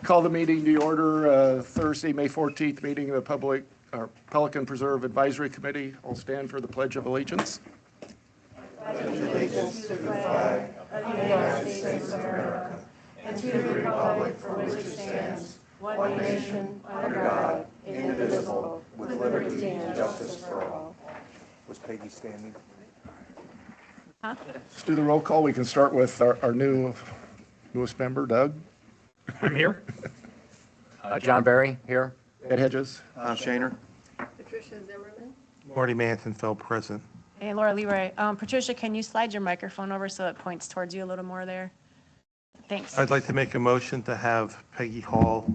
Call the meeting to order, Thursday, May 14th, meeting of the Pelican Preserve Advisory Committee. I'll stand for the Pledge of Allegiance. Pledge allegiance to the flag of the United States of America and to the republic for which it stands, one nation, under God, indivisible, with liberty and justice for all. Was Peggy standing? Let's do the roll call. We can start with our newest member, Doug. I'm here. John Barry here. Ed Hedges. Shaner. Patricia Zimmerman. Marty Mantonfeld, present. Hey, Laura Leroy. Patricia, can you slide your microphone over so it points towards you a little more there? Thanks. I'd like to make a motion to have Peggy Hall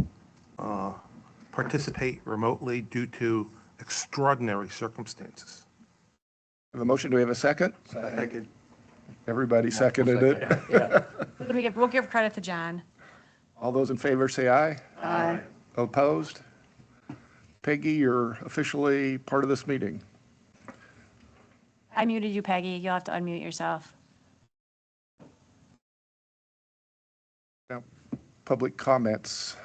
participate remotely due to extraordinary circumstances. The motion, do we have a second? Second. Everybody seconded it. Yeah. We'll give credit to John. All those in favor say aye. Aye. Opposed? Peggy, you're officially part of this meeting. I muted you, Peggy. You'll have to unmute yourself. Now, public comments.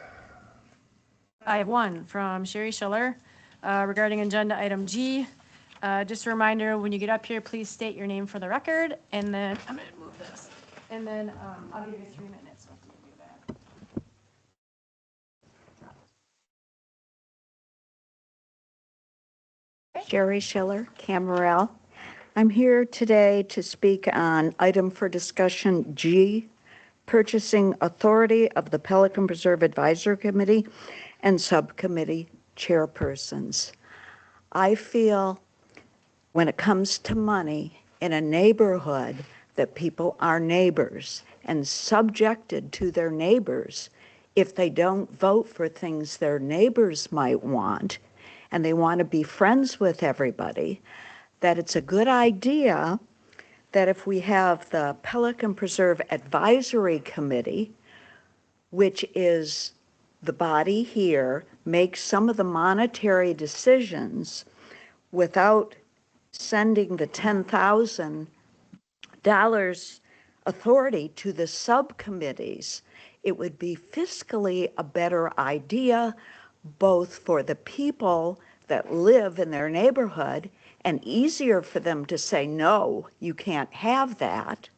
I have one from Sherry Schiller regarding agenda item G. Just a reminder, when you get up here, please state your name for the record, and then I'm going to move this. And then I'll give you 3 minutes after you do that. Sherry Schiller, Camarel. I'm here today to speak on item for discussion G, purchasing authority of the Pelican Preserve Advisory Committee and subcommittee chairpersons. I feel when it comes to money in a neighborhood that people are neighbors and subjected to their neighbors if they don't vote for things their neighbors might want and they want to be friends with everybody, that it's a good idea that if we have the Pelican Preserve Advisory Committee, which is the body here, makes some of the monetary decisions without sending the $10,000 authority to the subcommittees, it would be fiscally a better idea both for the people that live in their neighborhood and easier for them to say, no, you can't have that,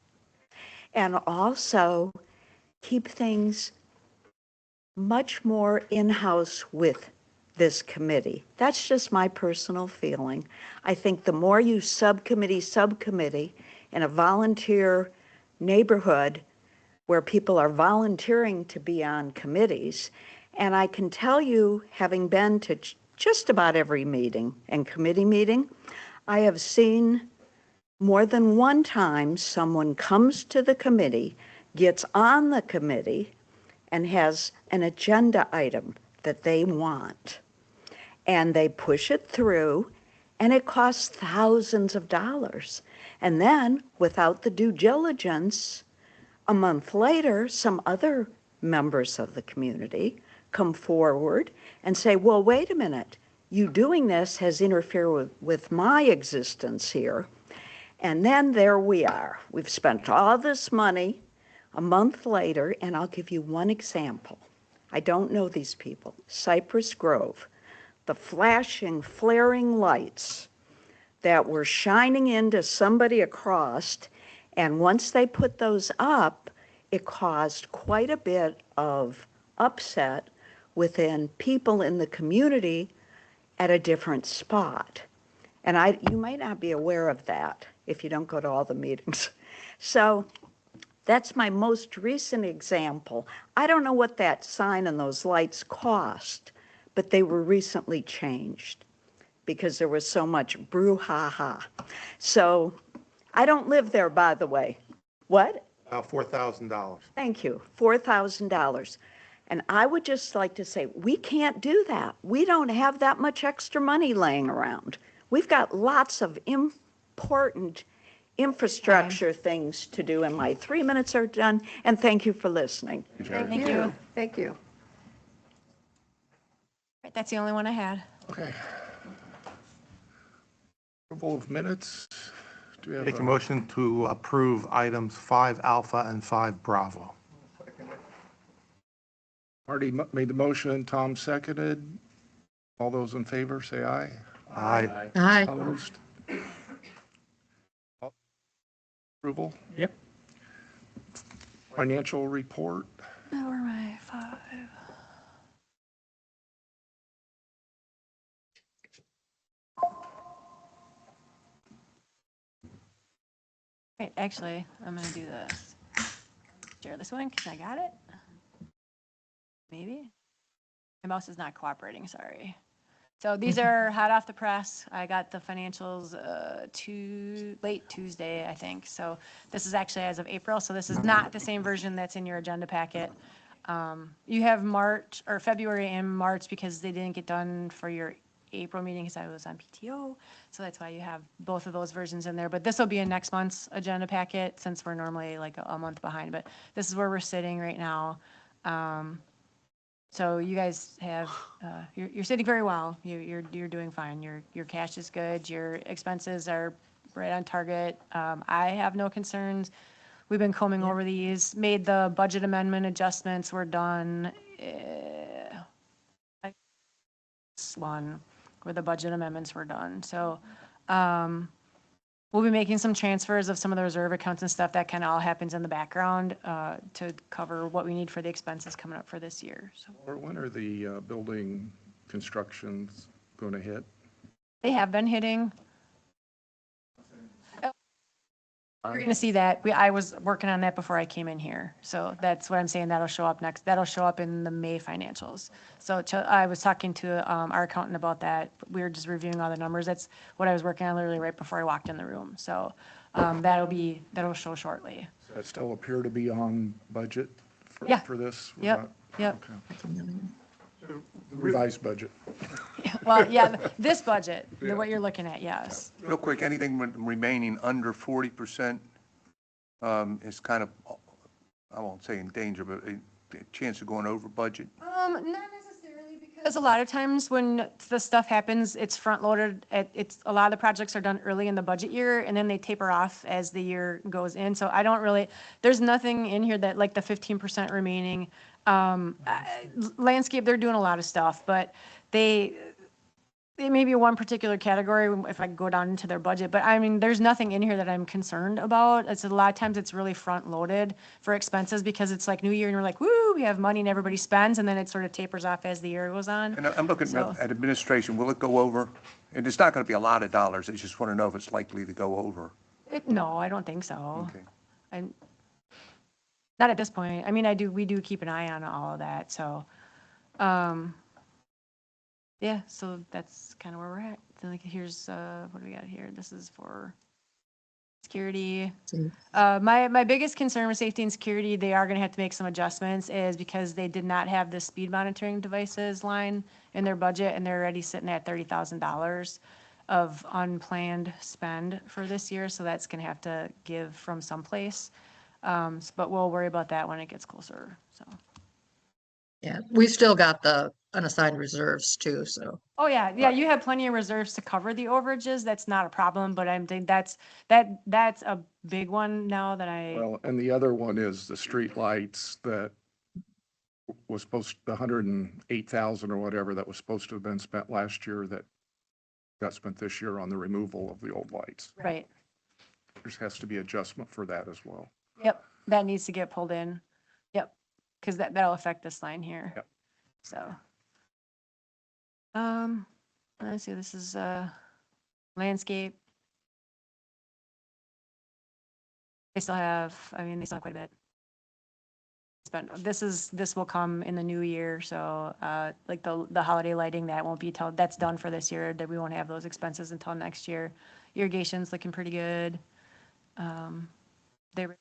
and also keep things much more in-house with this committee. That's just my personal feeling. I think the more you subcommittee in a volunteer neighborhood where people are volunteering to be on committees, and I can tell you, having been to just about every meeting and committee meeting, I have seen more than one time someone comes to the committee, gets on the committee, and has an agenda item that they want. And they push it through, and it costs thousands of dollars. And then, without the due diligence, a month later, some other members of the community come forward and say, well, wait a minute, you doing this has interfered with my existence here. And then there we are. We've spent all this money a month later, and I'll give you one example. I don't know these people. Cypress Grove, the flashing, flaring lights that were shining into somebody across, and once they put those up, it caused quite a bit of upset within people in the community at a different spot. And you might not be aware of that if you don't go to all the meetings. So that's my most recent example. I don't know what that sign and those lights cost, but they were recently changed because there was so much brouhaha. So I don't live there, by the way. What? $4,000. Thank you, $4,000. And I would just like to say, we can't do that. We don't have that much extra money laying around. We've got lots of important infrastructure things to do, and my 3 minutes are done, and thank you for listening. Thank you. Thank you. Right, that's the only one I had. Okay. Approval of minutes. Do we have Make a motion to approve items 5 Alpha and 5 Bravo. Marty made the motion, Tom seconded. All those in favor, say aye. Aye. Aye. Opposed? Approval? Yep. Financial report? Where am I? 5. Wait, actually, I'm gonna do this. Share this one, because I got it. Maybe. My mouse is not cooperating, sorry. So these are hot off the press. I got the financials late Tuesday, I think. So this is actually as of April, so this is not the same version that's in your agenda packet. You have March, or February and March, because they didn't get done for your April meeting, because I was on PTO. So that's why you have both of those versions in there. But this will be in next month's agenda packet, since we're normally like a month behind. But this is where we're sitting right now. So you guys have, you're sitting very well. You're doing fine. Your cash is good. Your expenses are right on target. I have no concerns. We've been combing over these, made the budget amendment adjustments. We're done. This one where the budget amendments were done. So we'll be making some transfers of some of the reserve accounts and stuff. That kind of all happens in the background to cover what we need for the expenses coming up for this year. So Or when are the building constructions going to hit? they have been hitting. You're going to see that. I was working on that before I came in here. So that's what I'm saying. That'll show up next. That'll show up in the May financials. So I was talking to our accountant about that. We were just reviewing all the numbers. That's what I was working on literally right before I walked in the room. So that'll show shortly. Does that still appear to be on budget Yeah. for this? We're Yep, not- yep. okay. Revised budget. Well, yeah, this budget, what you're looking at, yes. Real quick, anything remaining under 40% is kind of, I won't say in danger, but a chance of going over budget. Not necessarily, because a lot of times when the stuff happens, it's front loaded. It's a lot of the projects are done early in the budget year, and then they taper off as the year goes in. So I don't really, there's nothing in here that like the 15% remaining. Landscape, they're doing a lot of stuff, but it may be one particular category if I go down into their budget, but I mean, there's nothing in here that I'm concerned about. It's a lot of times it's really front loaded for expenses because it's like New Year and we're like, woo, we have money and everybody spends, and then it sort of tapers off as the year goes on. And I'm looking So- at administration, will it go over? And it's not going to be a lot of dollars, I just want to know if it's likely to go over. No, I don't think so. Okay. I'm, not at this point. I mean, we do keep an eye on all of that, so, yeah, so that's kind of where we're at. So like, here's, what do we got here? This is for security. My biggest concern with safety and security, they are gonna have to make some adjustments, is because they did not have the speed monitoring devices line in their budget, and they're already sitting at $30,000 of unplanned spend for this year, so that's gonna have to give from someplace. But we'll worry about that when it gets closer, so. Yeah, we still got the unassigned reserves too, so. Oh, yeah, you have plenty of reserves to cover the overages. That's not a problem, but I'm thinking that's a big one now that Well, and the other one is the street lights that was supposed, the 108,000 or whatever that was supposed to have been spent last year that got spent this year on the removal of the old lights. right. There has to be adjustment for that as well. Yep, that needs to get pulled in. Yep, because that'll affect this line here. Yep. So. Let's see, this is, landscape. They still have quite a bit. This will come in the new year, so, like the holiday lighting, that won't be that's done for this year, that we won't have those expenses until next year. Irrigation's looking pretty good. They're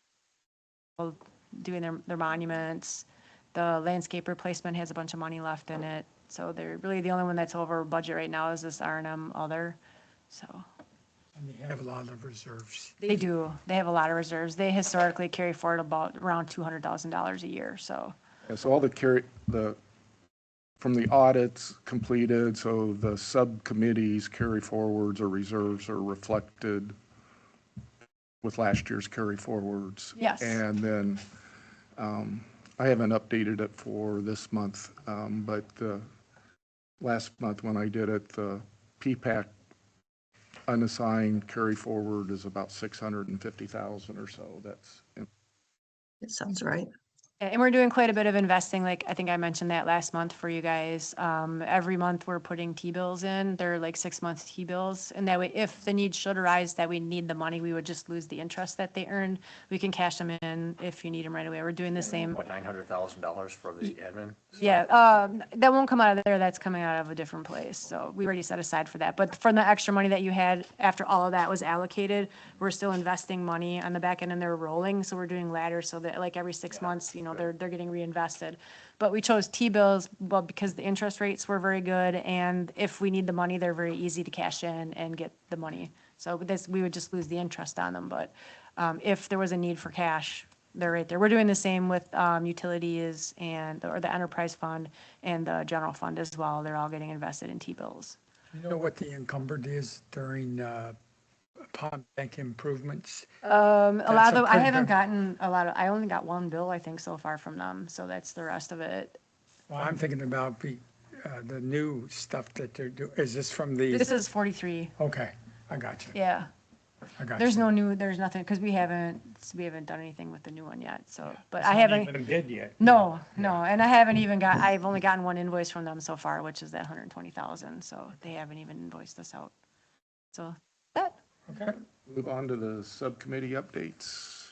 doing their monuments. The landscape replacement has a bunch of money left in it. So they're really the only one that's over budget right now is this R&M other, so. And they have a lot of reserves. They do. They have a lot of reserves. They historically carry forward about around $200,000 a year, so. And so all from the audits completed, so the subcommittees carry forwards or reserves are reflected with last year's carry forwards. Yes. And then I haven't updated it for this month, but last month when I did it, the P-PAC unassigned carry forward is about 650,000 or so. That's, It sounds right. And we're doing quite a bit of investing, like I think I mentioned that last month for you guys. Every month we're putting T-bills in. They're like 6-month T-bills. And that way, if the need should arise that we need the money, we would just lose the interest that they earned. We can cash them in if you need them right away. We're doing the same. What, $900,000 for the admin? Yeah, that won't come out of there. That's coming out of a different place. So we already set aside for that. But from the extra money that you had after all of that was allocated, we're still investing money on the back end and they're rolling. So we're doing ladders so that like every 6 months, you know, they're getting reinvested. But we chose T-bills, well, because the interest rates were very good. And if we need the money, they're very easy to cash in and get the money. So this, we would just lose the interest on them. But if there was a need for cash, they're right there. We're doing the same with utilities or the enterprise fund and the general fund as well. They're all getting invested in T-bills. You know what the encumbered is during pond bank improvements? A lot That's of them, I pretty haven't good- gotten a lot of, I only got one bill, I think, so far from them. So that's the rest of it. Well, I'm thinking about the new stuff that they're doing. Is this from the? This is 43. Okay, I got you. Yeah. I got There's you. no new, there's nothing, because we haven't done anything with the new one yet. So, but It's I not haven't. even bid yet. No, and I haven't even I've only gotten one invoice from them so far, which is that 120,000, so they haven't even invoiced us out. So, that, Okay. move on to the subcommittee updates.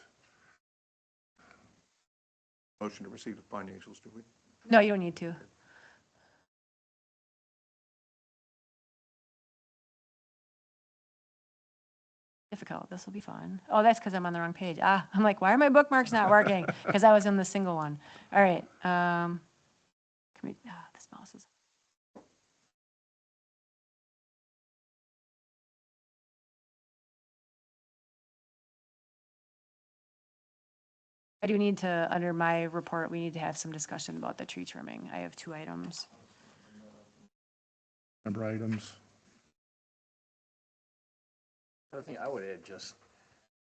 Motion to receive the financials, do we? no, you don't need to. Difficult, this will be fun. Oh, that's because I'm on the wrong page. I'm like, why are my bookmarks not working? Because I was in the single one. All right, this mouse is. I do need to, under my report, we need to have some discussion about the tree trimming. I have 2 items. Member items. The other thing I would add, just,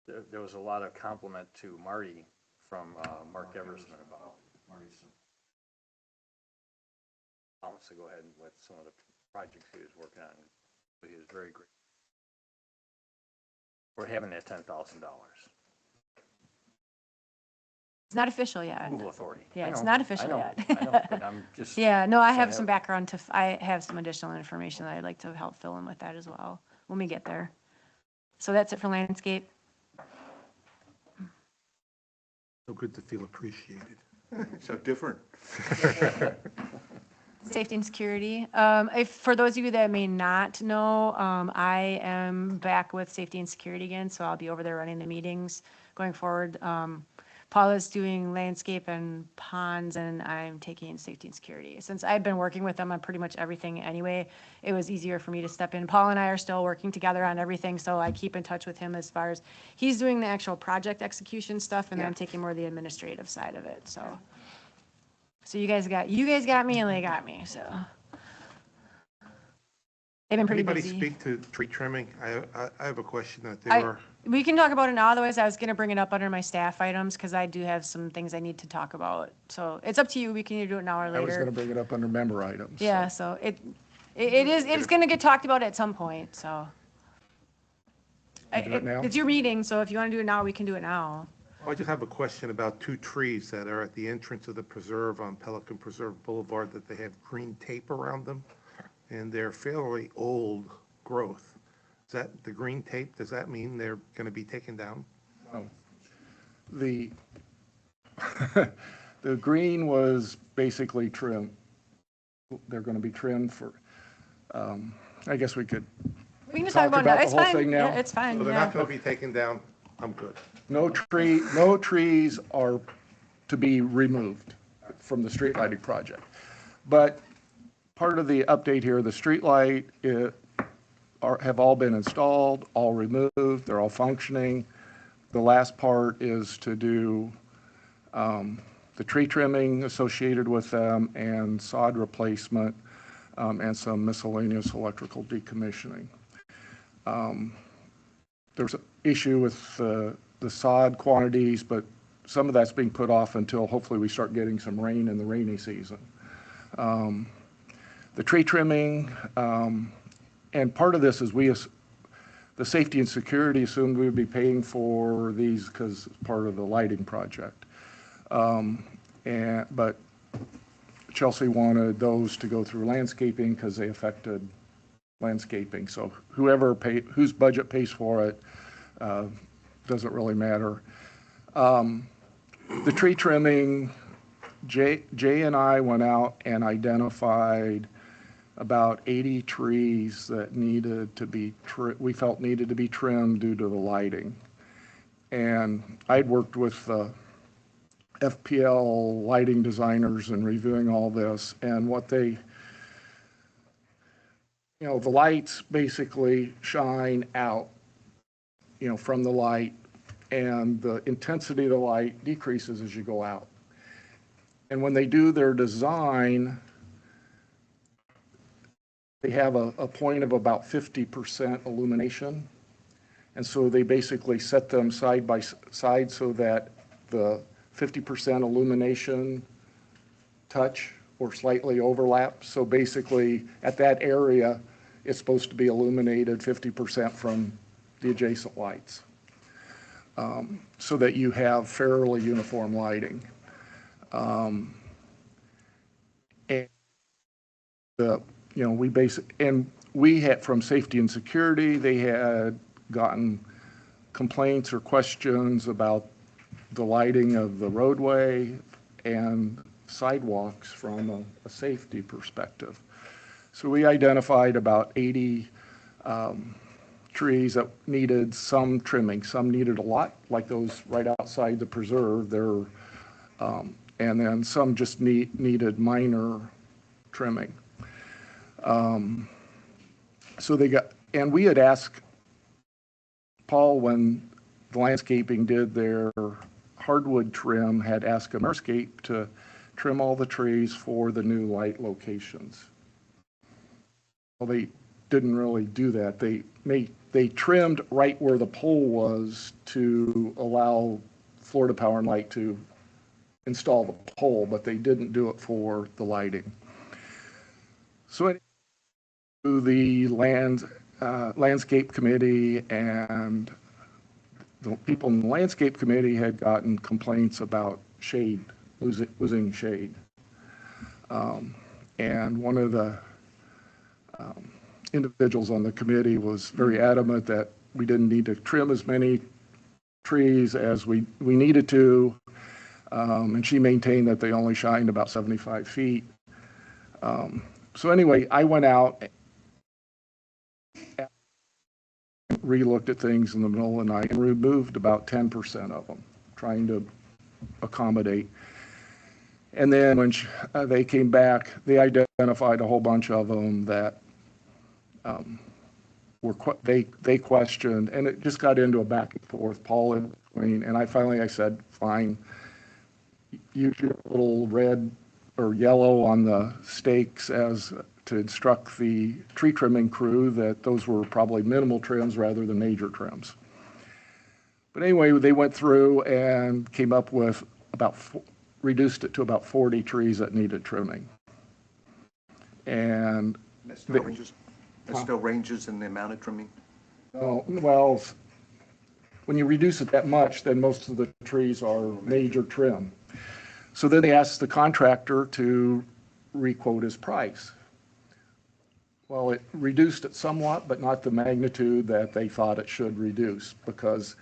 there was a lot of compliment to Marty from Mark Everson about Marty's comments to go ahead with some of the projects he was working on. He was very great. We're having that $10,000. It's not official yet. Approval authority. Yeah, I it's know, not official I know, yet. I know, but I'm just. Yeah, no, I have saying some that- background I have some additional information that I'd like to help fill in with that as well when we get there. So that's it for landscape. So good to feel appreciated. So different. Safety and security. For those of you that may not know, I am back with safety and security again, so I'll be over there running the meetings going forward. Paula's doing landscape and ponds, and I'm taking safety and security. Since I've been working with them on pretty much everything anyway, it was easier for me to step in. Paul and I are still working together on everything, so I keep in touch with him as far as he's doing the actual project execution stuff, and then I'm taking more of the administrative side of it. So you guys got me, and they got me. So they've been pretty Anybody busy. speak to tree trimming? I have a question that there are. We can talk about it now. Otherwise, I was going to bring it up under my staff items because I do have some things I need to talk about. So it's up to you. We can either do it now or I was going to later. bring it up under member items. so. Yeah. So it's going to get talked about at some point. So Do it now? it's your meeting. So if you want to do it now, we can do it now. I just have a question about 2 trees that are at the entrance of the preserve on Pelican Preserve Boulevard that they have green tape around them, and they're fairly old growth. Is that the green tape? Does that mean they're going to be taken down? The, the green was basically trimmed. They're going to be trimmed for, I guess we could, We can just talk Talk about it now. about It's the whole fine. thing now? Yeah, it's fine. So they're Yeah. not going to be taken down? I'm good. no trees are to be removed from the street lighting project. But part of the update here, the street light have all been installed, all removed, they're all functioning. The last part is to do the tree trimming associated with them and sod replacement and some miscellaneous electrical decommissioning. There's an issue with the sod quantities, but some of that's being put off until hopefully we start getting some rain in the rainy season. The tree trimming, and part of this is the safety and security assumed we would be paying for these because it's part of the lighting project. But Chelsea wanted those to go through landscaping because they affected landscaping. So whose budget pays for it doesn't really matter. The tree trimming, Jay and I went out and identified about 80 trees that needed to be, we felt needed to be trimmed due to the lighting. And I'd worked with FPL lighting designers and reviewing all this, and what they, the lights basically shine out, from the light, and the intensity of the light decreases as you go out. And when they do their design, they have a point of about 50% illumination. And so they basically set them side by side so that the 50% illumination touch or slightly overlap. So basically at that area, it's supposed to be illuminated 50% from the adjacent lights, so that you have fairly uniform lighting. And we had, from safety and security, they had gotten complaints or questions about the lighting of the roadway and sidewalks from a safety perspective. So we identified about 80 trees that needed some trimming. Some needed a lot, like those right outside the preserve. And then some just needed minor trimming. So and we had asked Paul, when the landscaping did their hardwood trim, had asked Ameriscape to trim all the trees for the new light locations. Well, they didn't really do that. They trimmed right where the pole was to allow Florida Power and Light to install the pole, but they didn't do it for the lighting. So the landscape committee, and the people in the landscape committee had gotten complaints about shade, losing shade. And one of the individuals on the committee was very adamant that we didn't need to trim as many trees as we needed to. And she maintained that they only shined about 75 feet. So anyway, I went out and re-looked at things in the middle of the night and removed about 10% of them, trying to accommodate. And then when they came back, they identified a whole bunch of them that they questioned, and it just got into a back and forth, Paul in between. And I said, fine, use your little red or yellow on the stakes as to instruct the tree trimming crew that those were probably minimal trims rather than major trims. But anyway, they went through and came up with reduced it to about 40 trees that needed trimming. And That still ranges in the amount of trimming? Well, when you reduce it that much, then most of the trees are major trim. So then they asked the contractor to re-quote his price. Well, it reduced it somewhat, but not the magnitude that they thought it should reduce, because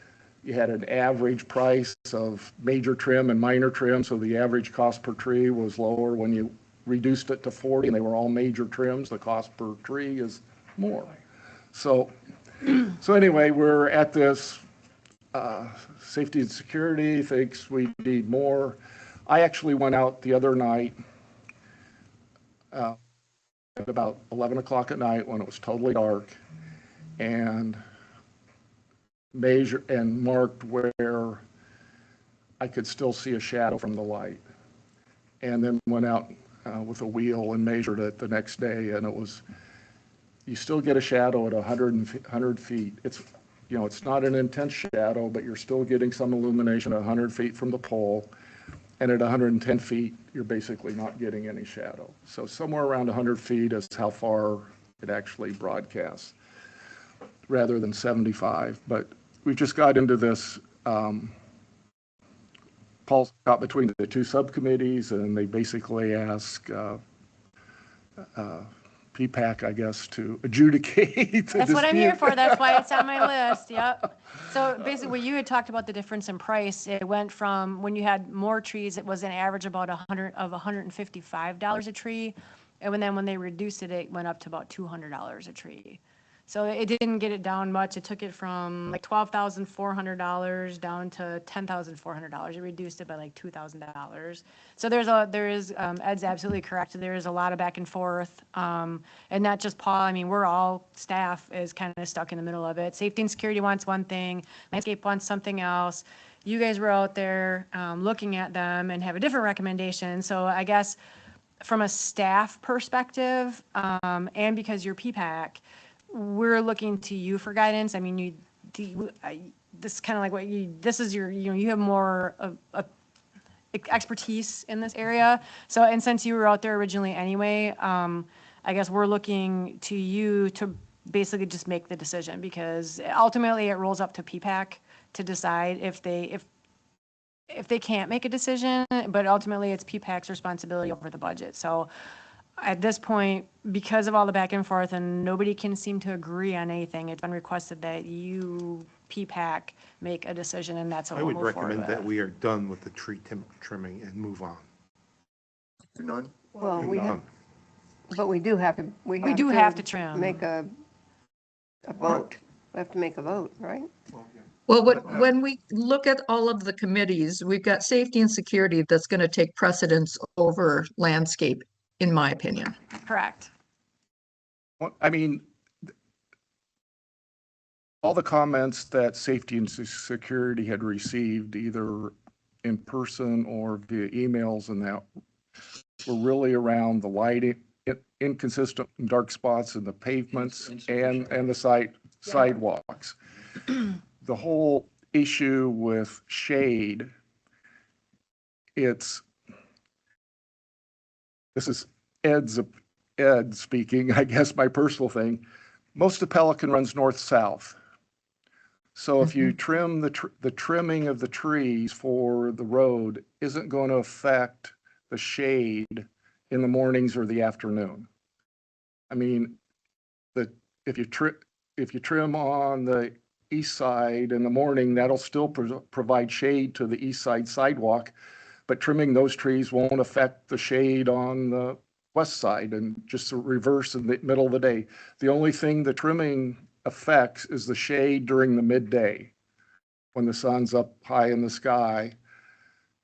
you had an average price of major trim and minor trim, so the average cost per tree was lower. When you reduced it to 40 and they were all major trims, the cost per tree is more. So anyway, we're at this, safety and security thinks we need more. I actually went out the other night at about 11 o'clock at night when it was totally dark, and measured and marked where I could still see a shadow from the light, and then went out with a wheel and measured it the next day, and you still get a shadow at 100 feet. it's not an intense shadow, but you're still getting some illumination at 100 feet from the pole. And at 110 feet, you're basically not getting any shadow. So somewhere around 100 feet is how far it actually broadcasts, rather than 75. But we just got into this, Paul got between the two subcommittees, and they basically ask PPAC, I guess, to adjudicate the That's what I'm here dispute. for. That's why it's on my list. Yep. So basically, what you had talked about the difference in price, it went from when you had more trees, it was an average about $155 a tree. And then when they reduced it, it went up to about $200 a tree. So it didn't get it down much. It took it from like $12,400 down to $10,400. It reduced it by like $2,000. So Ed's absolutely correct. There is a lot of back and forth. And not just Paul. I mean, we're all, staff is kind of stuck in the middle of it. Safety and security wants one thing, landscape wants something else. You guys were out there looking at them and have a different recommendation. So I guess from a staff perspective, and because you're PPAC, we're looking to you for guidance. I mean, this is kind of like this is your, you have more of expertise in this area. So, and since you were out there originally anyway, I guess we're looking to you to basically just make the decision, because ultimately it rolls up to PPAC to decide if they can't make a decision, but ultimately it's PPAC's responsibility over the budget. So at this point, because of all the back and forth and nobody can seem to agree on anything, it's been requested that you, PPAC, make a decision, and that's what I we'll would move forward recommend that with. we are done with the tree trimming and move on. None? Well, we have, None. but we do have to, We do have to trim. make a vote. We have to make a vote, right? Well, when we look at all of the committees, we've got safety and security that's going to take precedence over landscape, in my opinion. Correct. Well, I mean, all the comments that safety and security had received, either in person or via emails and that, were really around the lighting, inconsistent dark spots in the pavements and the sidewalks. The whole issue with shade, this is Ed speaking, I guess my personal thing. Most of Pelican runs north-south. So if you trim the trimming of the trees for the road isn't going to affect the shade in the mornings or the afternoon. I mean, if you trim on the east side in the morning, that'll still provide shade to the east side sidewalk, but trimming those trees won't affect the shade on the west side, and just the reverse in the middle of the day. The only thing the trimming affects is the shade during the midday when the sun's up high in the sky.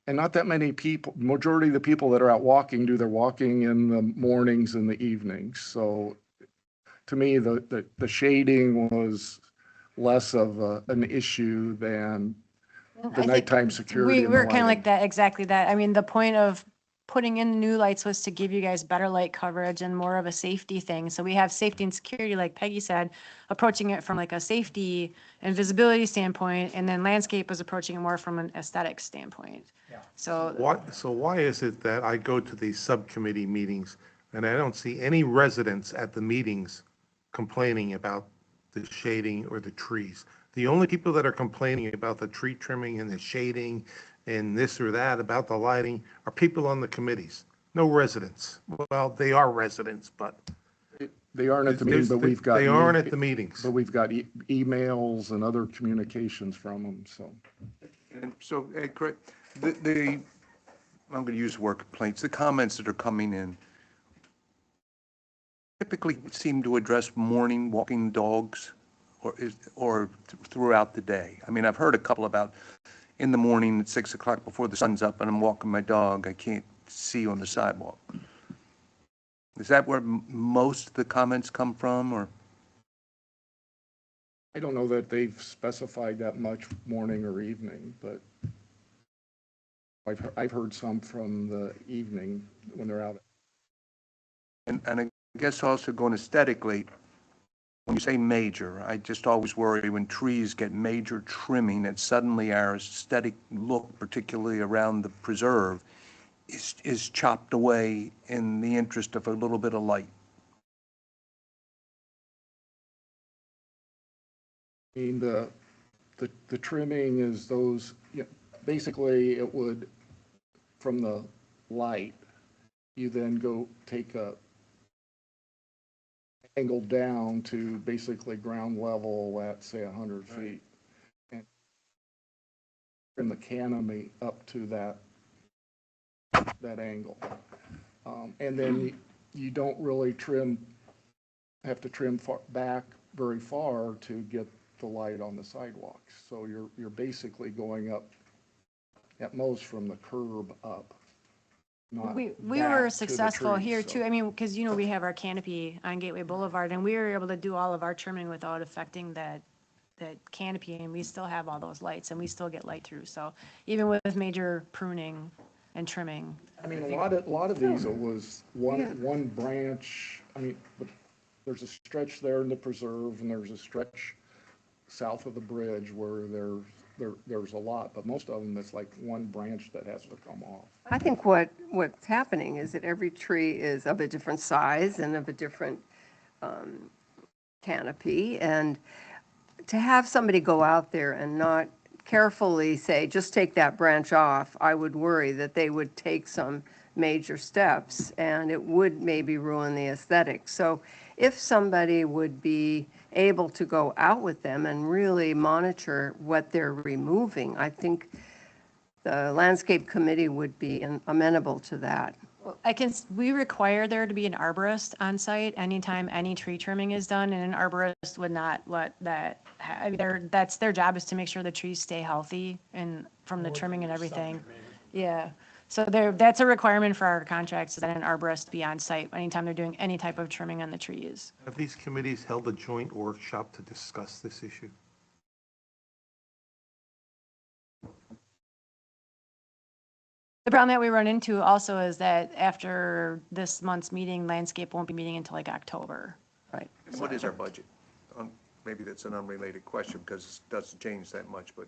And not that many people, majority of the people that are out walking do their walking in the mornings and the evenings. So to me, the shading was less of an issue than I the think nighttime security. We and the were kind of lighting. like that, exactly that. I mean, the point of putting in new lights was to give you guys better light coverage and more of a safety thing. So we have safety and security, like Peggy said, approaching it from like a safety and visibility standpoint, and then landscape was approaching it more from an aesthetic standpoint. So Why is it that I go to these subcommittee meetings and I don't see any residents at the meetings complaining about the shading or the trees? The only people that are complaining about the tree trimming and the shading and this or that about the lighting are people on the committees, no residents. Well, they are residents, but They aren't at the meeting, but we've got. they aren't at the meetings. But we've got emails and other communications from them, so. And so, Ed, correct, I'm going to use the word complaints, the comments that are coming in typically seem to address morning walking dogs or throughout the day. I mean, I've heard a couple about in the morning at 6 o'clock before the sun's up and I'm walking my dog, I can't see on the sidewalk. Is that where most of the comments come from, or? I don't know that they've specified that much morning or evening, but I've heard some from the evening when they're out. And I guess also going aesthetically, when you say major, I just always worry when trees get major trimming that suddenly our aesthetic look, particularly around the preserve, is chopped away in the interest of a little bit of light. I mean, the trimming is those, basically it would, from the light, you then go take a angle down to basically ground level at, say, 100 feet. And trim the canopy up to that angle. And then you don't really have to trim back very far to get the light on the sidewalks. So you're basically going up at most from the curb up. Not We back were to the successful trees, here so. too. I mean, because we have our canopy on Gateway Boulevard, and we were able to do all of our trimming without affecting that canopy, and we still have all those lights, and we still get light through. So even with major pruning and trimming. I mean, a lot of these, it was one branch. I mean, but there's a stretch there in the preserve, and there's a stretch south of the bridge where there's a lot, but most of them, it's like one branch that has to come off. I think what's happening is that every tree is of a different size and of a different canopy. And to have somebody go out there and not carefully say, just take that branch off, I would worry that they would take some major steps and it would maybe ruin the aesthetic. So if somebody would be able to go out with them and really monitor what they're removing, I think the landscape committee would be amenable to that. We require there to be an arborist on site anytime any tree trimming is done, and an arborist would not let that, that's their job, is to make sure the trees stay healthy and from the trimming and everything. Yeah, so that's a requirement for our contracts, that an arborist be on site anytime they're doing any type of trimming on the trees. Have these committees held a joint workshop to discuss this issue? The problem that we run into also is that after this month's meeting, landscape won't be meeting until like October. Right. What is our budget? Maybe that's an unrelated question because it doesn't change that much, but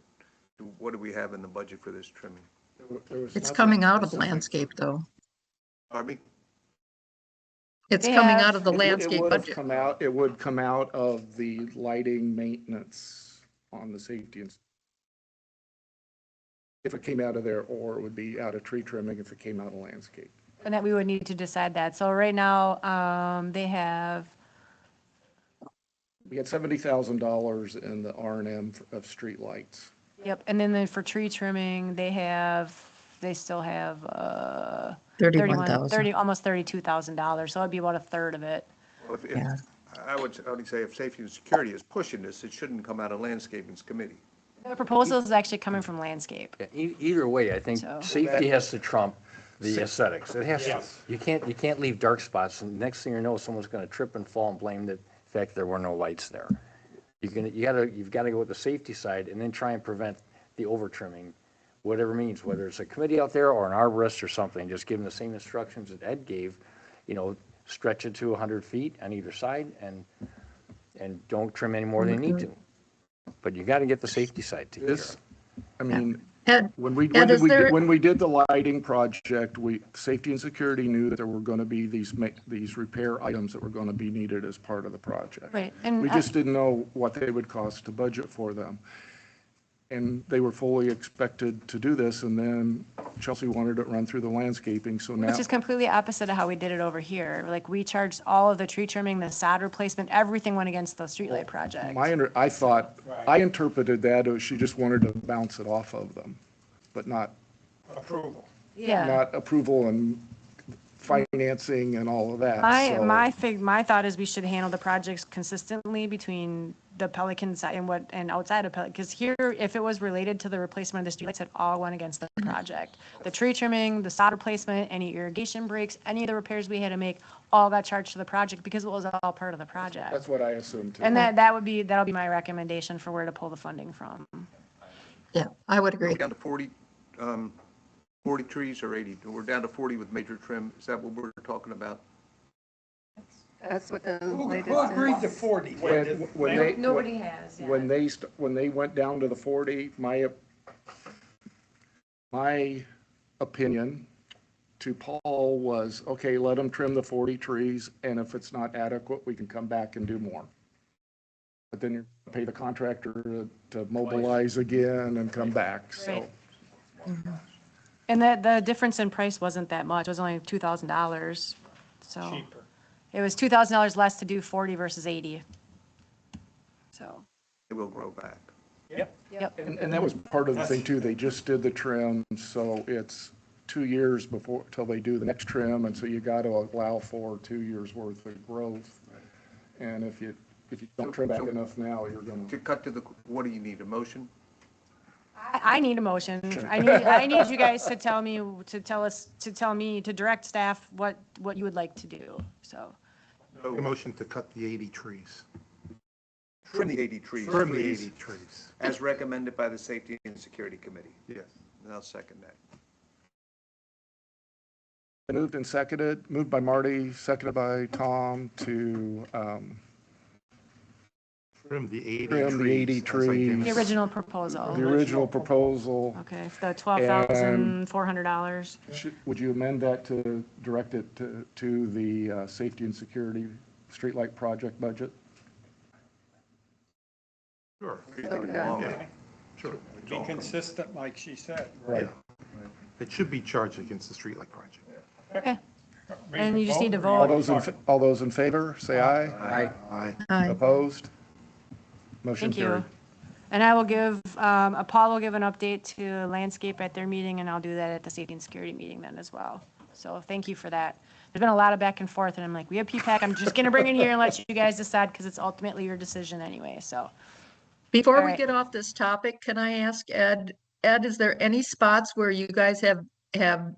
what do we have in the budget for this trimming? It's coming out of landscape, though. Pardon me? It's They coming have- out of the landscape budget. It would come out of the lighting maintenance on the safety and if it came out of there, or it would be out of tree trimming if it came out of landscape. And that we would need to decide that. So right now, they have, We had $70,000 in the R&M of streetlights. yep, and then for tree trimming, they still have, 31,000. almost $32,000, so it'd be about a third of it. Well, Yeah. I would only say if safety and security is pushing this, it shouldn't come out of landscaping's committee. The proposal is actually coming from landscape. Yeah, either way, I think So- safety has to trump the aesthetics. It has to. You can't leave dark spots, and next thing you know, someone's gonna trip and fall and blame the fact there were no lights there. You've gotta go with the safety side and then try and prevent the over trimming, whatever means, whether it's a committee out there or an arborist or something, just give them the same instructions that Ed gave, stretch it to 100 feet on either side and don't trim any more than you need to. But you gotta get the safety side together. This, I mean, Ed, when we is there- did the lighting project, safety and security knew that there were going to be these repair items that were going to be needed as part of the project. Right, and We just didn't know what they would cost to budget for them. And they were fully expected to do this, and then Chelsea wanted it run through the landscaping, so now. Which is completely opposite of how we did it over here. Like, we charged all of the tree trimming, the sod replacement, everything went against the streetlight project. I interpreted that as she just wanted to bounce it off of them, but not Yeah. approval and financing and all of that. so- My thought is we should handle the projects consistently between the Pelican side and outside of Pelican. Because here, if it was related to the replacement of the streetlights, it all went against the project. The tree trimming, the sod replacement, any irrigation breaks, any of the repairs we had to make, all got charged to the project because it was all part of the project. That's what I assumed too. And that'll be my recommendation for where to pull the funding from. Yeah, I would agree. Down to 40 trees or 80? We're down to 40 with major trim. Is that what we're talking about? That's what the Who latest agreed to is. 40? When they, Nobody has yet. when they went down to the 40, my opinion to Paul was, okay, let them trim the 40 trees, and if it's not adequate, we can come back and do more. But then you pay the contractor to mobilize again and come back, so. Right. And the difference in price wasn't that much. It was only $2,000. So Cheaper. it was $2,000 less to do 40 versus 80. So, It will grow back. yep. And that was part of the thing too, they just did the trim, so it's 2 years before, till they do the next trim, and so you got to allow for 2 years worth of growth. And if you don't trim back enough now, you're gonna. To cut to the, what do you need, a motion? I need a motion. I need you guys to tell me, to direct staff what you would like to do, so. A motion to cut the 80 trees. Trim the 80 trees. Trim the please, 80 trees. as recommended by the Safety and Security Committee. Yes. And I'll second that. Moved by Marty, seconded by Tom to Trim the 80 trim the 80 as trees. identified. The original proposal. The original proposal. Okay, the $12,400. Would you amend that to direct it to the safety and security streetlight project budget? Sure. Okay. Sure. Be consistent, like she said. Right. It should be charged against the streetlight project. Okay. And you just need to All vote. all those in favor, say aye. Aye. Aye. Opposed? Motion Thank carried. you. And I will give, Paul will give an update to landscape at their meeting, and I'll do that at the safety and security meeting then as well. So thank you for that. There's been a lot of back and forth, and I'm like, we have PPAC, I'm just gonna bring it here and let you guys decide, because it's ultimately your decision anyway, so. Before All we right. get off this topic, can I ask Ed, is there any spots where you guys have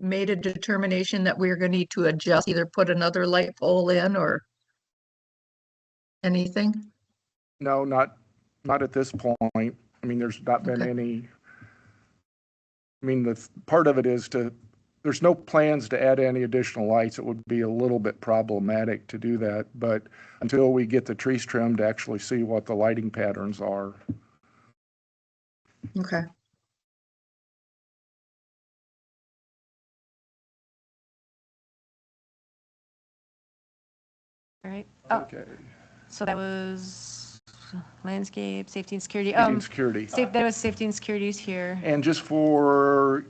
made a determination that we're going to need to adjust, either put another light pole in or anything? No, not at this point. I mean, there's not been Okay. any, I mean, part of it is there's no plans to add any additional lights. It would be a little bit problematic to do that, but until we get the trees trimmed to actually see what the lighting patterns are. Okay. All right. Oh, Okay. so that was landscape, safety and security. Safety and security. That was safety and security's here. And just for,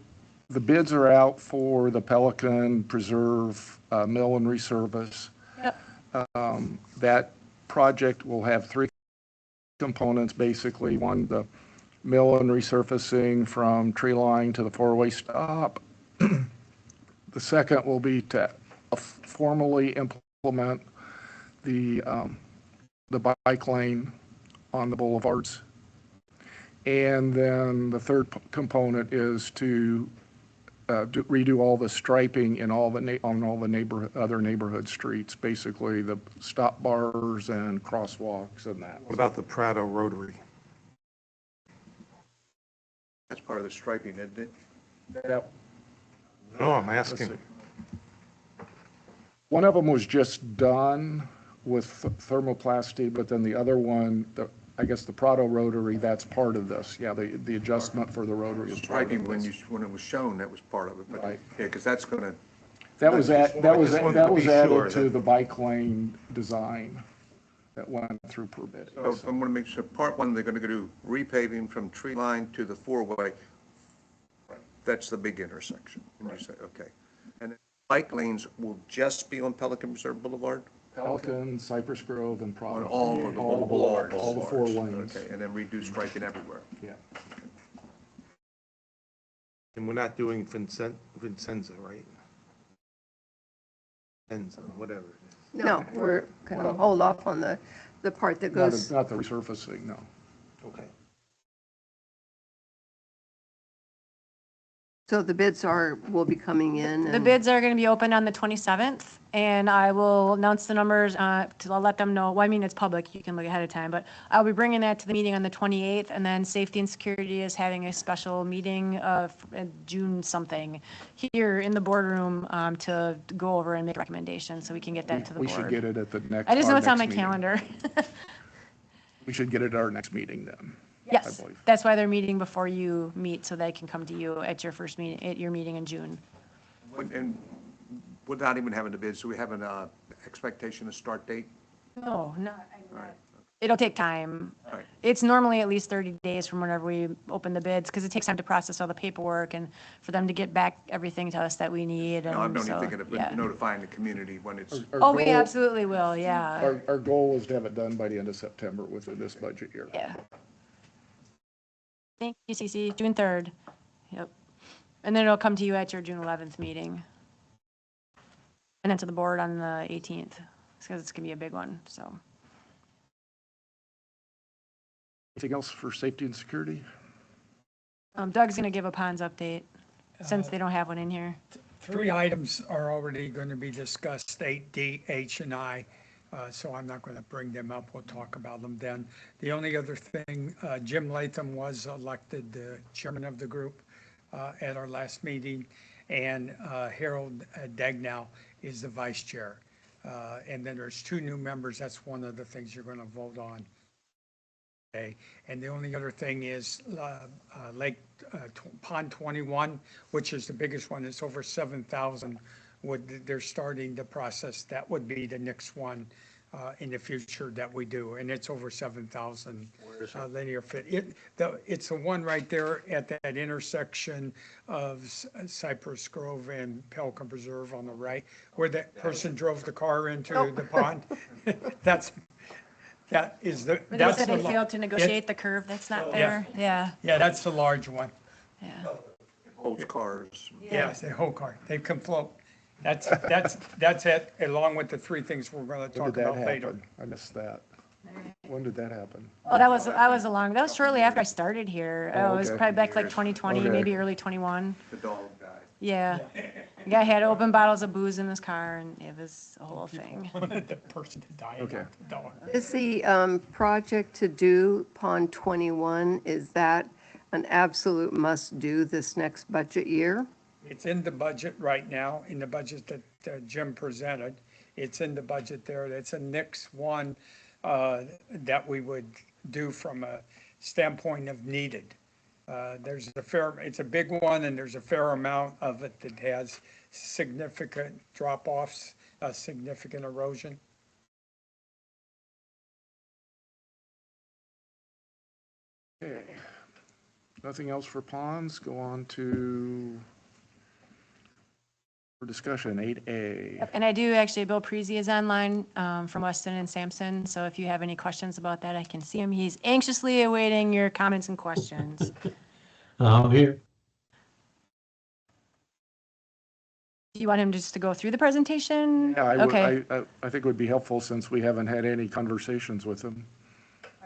the bids are out for the Pelican Preserve mill and resurface. Yep. That project will have three components, basically. One, the mill and resurfacing from tree line to the four-way stop. The second will be to formally implement the bike lane on the boulevards. And then the third component is to redo all the striping in all the on all the other neighborhood streets, basically the stop bars and crosswalks and that. What about the Prado Rotary? That's part of the striping, isn't it? That- No, I'm let's asking. see. One of them was just done with thermoplasty, but then the other one, I guess the Prado Rotary, that's part of this. Yeah, the adjustment for the rotary is part Striping, of when this. it was shown, that was part of it, but, Right. yeah, because that's gonna, That was I just wanted to that was be sure added to that- the bike lane design that went through permit. so I'm gonna make sure, part one, they're gonna do repaving from tree line to the four-way. That's the big intersection, and you say, okay. And then bike lanes will just be on Pelican Reserve Boulevard? Pelican, Cypress Grove, and Prado. On all of the All the boulevards? All the four lanes. Okay, and then redo striping everywhere. Yeah. And we're not doing Vincenza, right? Vincenza, whatever it is. No, we're gonna hold off on the part that goes, Not the resurfacing, no. Okay. So the bids will be coming in The and bids are going to be open on the 27th, and I will announce the numbers, I'll let them know. Well, I mean, it's public, you can look ahead of time, but I'll be bringing that to the meeting on the 28th, and then Safety and Security is having a special meeting of June something here in the boardroom to go over and make recommendations, so we can get that to the We should board. get it at the next. I just our know it's on my next meeting. calendar. We should get it at our next meeting then. Yes, believe. that's why they're meeting before you meet, so they can come to you at your first meeting, at your meeting in June. And without even having the bids, do we have an expectation of start date? No, it'll take time. Right. It's normally at least 30 days from whenever we open the bids, because it takes time to process all the paperwork and for them to get back everything to us that we need. No, I'm And only so, thinking of yeah. notifying the community when it's, Oh, we absolutely will, yeah, Our goal is to have it done by the end of September within this budget year. yeah. Thank you, Cece. June 3rd. Yep. And then it'll come to you at your June 11th meeting. And then to the board on the 18th, because it's going to be a big one, so. Anything else for safety and security? Doug's going to give a ponds update, since they don't have one in here. 3 items are already going to be discussed, 8D, H, and I, so I'm not going to bring them up. We'll talk about them then. The only other thing, Jim Latham was elected the chairman of the group at our last meeting, and Harold Dagnow is the vice chair. And then there's 2 new members. That's one of the things you're going to vote on. Okay. And the only other thing is Pond 21, which is the biggest one. It's over 7,000. They're starting the process. That would be the next one in the future that we do, and it's over 7,000 linear feet. It's the one right there at that intersection of Cypress Grove and Pelican Preserve on the right, where that person drove the car into the pond. That is the. But they That's said the they lo- failed to negotiate the curve that's not there, yeah, Yeah, that's the large one. yeah. holds cars. Yeah, it's the whole car. They can float. That's it, along with the 3 things we're going to When talk did that about later. happen? I missed that. When did that happen? Oh, that was shortly after I started here. Oh, It was okay. probably back like 2020, Okay. maybe early 21. The dog died. Yeah. The guy had open bottles of booze in his car, and it was a whole thing. The person that died. Okay. No. is the project to do Pond 21, is that an absolute must-do this next budget year? It's in the budget right now, in the budget that Jim presented. It's in the budget there. It's a next one that we would do from a standpoint of needed. It's a big one, and there's a fair amount of it that has significant drop-offs, significant erosion. Okay. Nothing else for ponds? Go on to for discussion, 8A. And I do actually, Bill Prezy is online from Weston and Sampson, so if you have any questions about that, I can see him. He's anxiously awaiting your comments and questions. I'm here. Do you want him just to go through the presentation? Yeah, Okay, I think it would be helpful since we haven't had any conversations with him.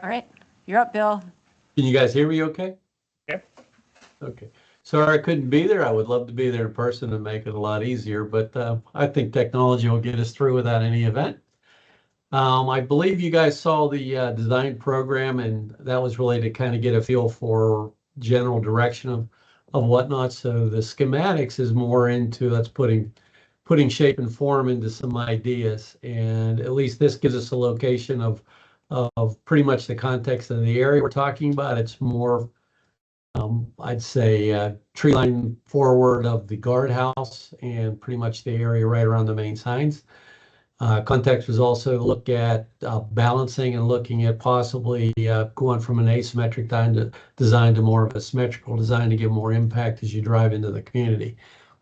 all right. You're up, Bill. Can you guys hear me okay? Yep. Okay. Sorry I couldn't be there. I would love to be there in person and make it a lot easier, but I think technology will get us through without any event. I believe you guys saw the design program, and that was really to kind of get a feel for general direction of whatnot. So the schematics is more into that's putting shape and form into some ideas, and at least this gives us a location of pretty much the context of the area we're talking about. It's more, I'd say, tree line forward of the guardhouse and pretty much the area right around the main signs. Context was also to look at balancing and looking at possibly going from an asymmetric design to more of a symmetrical design to give more impact as you drive into the community.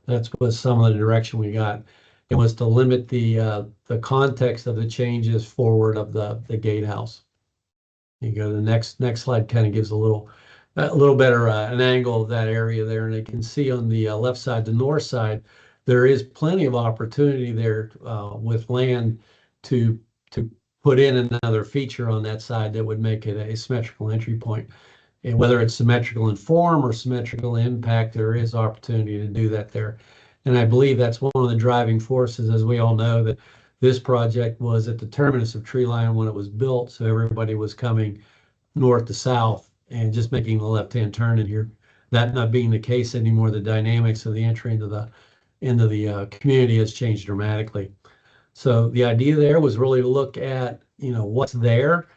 That's what some of the direction we got. It was to limit the context of the changes forward of the gatehouse. You go to the next slide, kind of gives a little better an angle of that area there, and you can see on the left side, the north side, there is plenty of opportunity there with land to put in another feature on that side that would make it a symmetrical entry point. And whether it's symmetrical in form or symmetrical in impact, there is opportunity to do that there. And I believe that's one of the driving forces, as we all know, that this project was at the terminus of tree line when it was built. So everybody was coming north to south and just making the left-hand turn in here. That not being the case anymore, the dynamics of the entry into the community has changed dramatically. So the idea there was really to look at, what's there,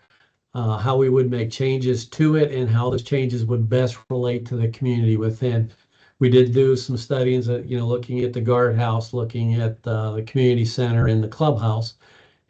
how we would make changes to it, and how those changes would best relate to the community within. We did do some studies, looking at the guardhouse, looking at the community center and the clubhouse,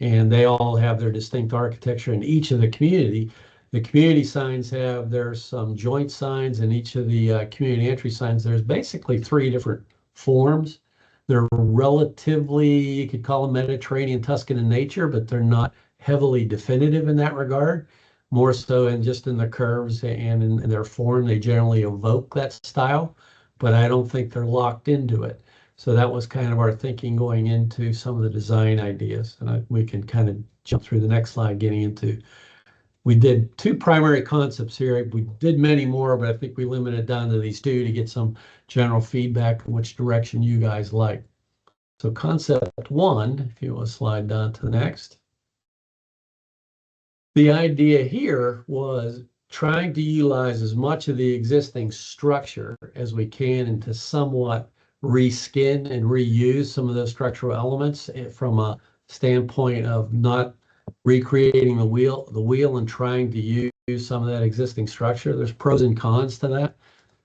and they all have their distinct architecture in each of the community. The community signs there's some joint signs, and each of the community entry signs, there's basically 3 different forms. They're relatively, you could call them Mediterranean Tuscan in nature, but they're not heavily definitive in that regard. More so in just in the curves and in their form, they generally evoke that style, but I don't think they're locked into it. So that was kind of our thinking going into some of the design ideas. And we can kind of jump through the next slide, getting into, we did 2 primary concepts here. We did many more, but I think we limited down to these 2 to get some general feedback on which direction you guys like. So concept 1, if you want to slide down to the next. The idea here was trying to utilize as much of the existing structure as we can and to somewhat reskin and reuse some of those structural elements from a standpoint of not recreating the wheel and trying to use some of that existing structure. There's pros and cons to that.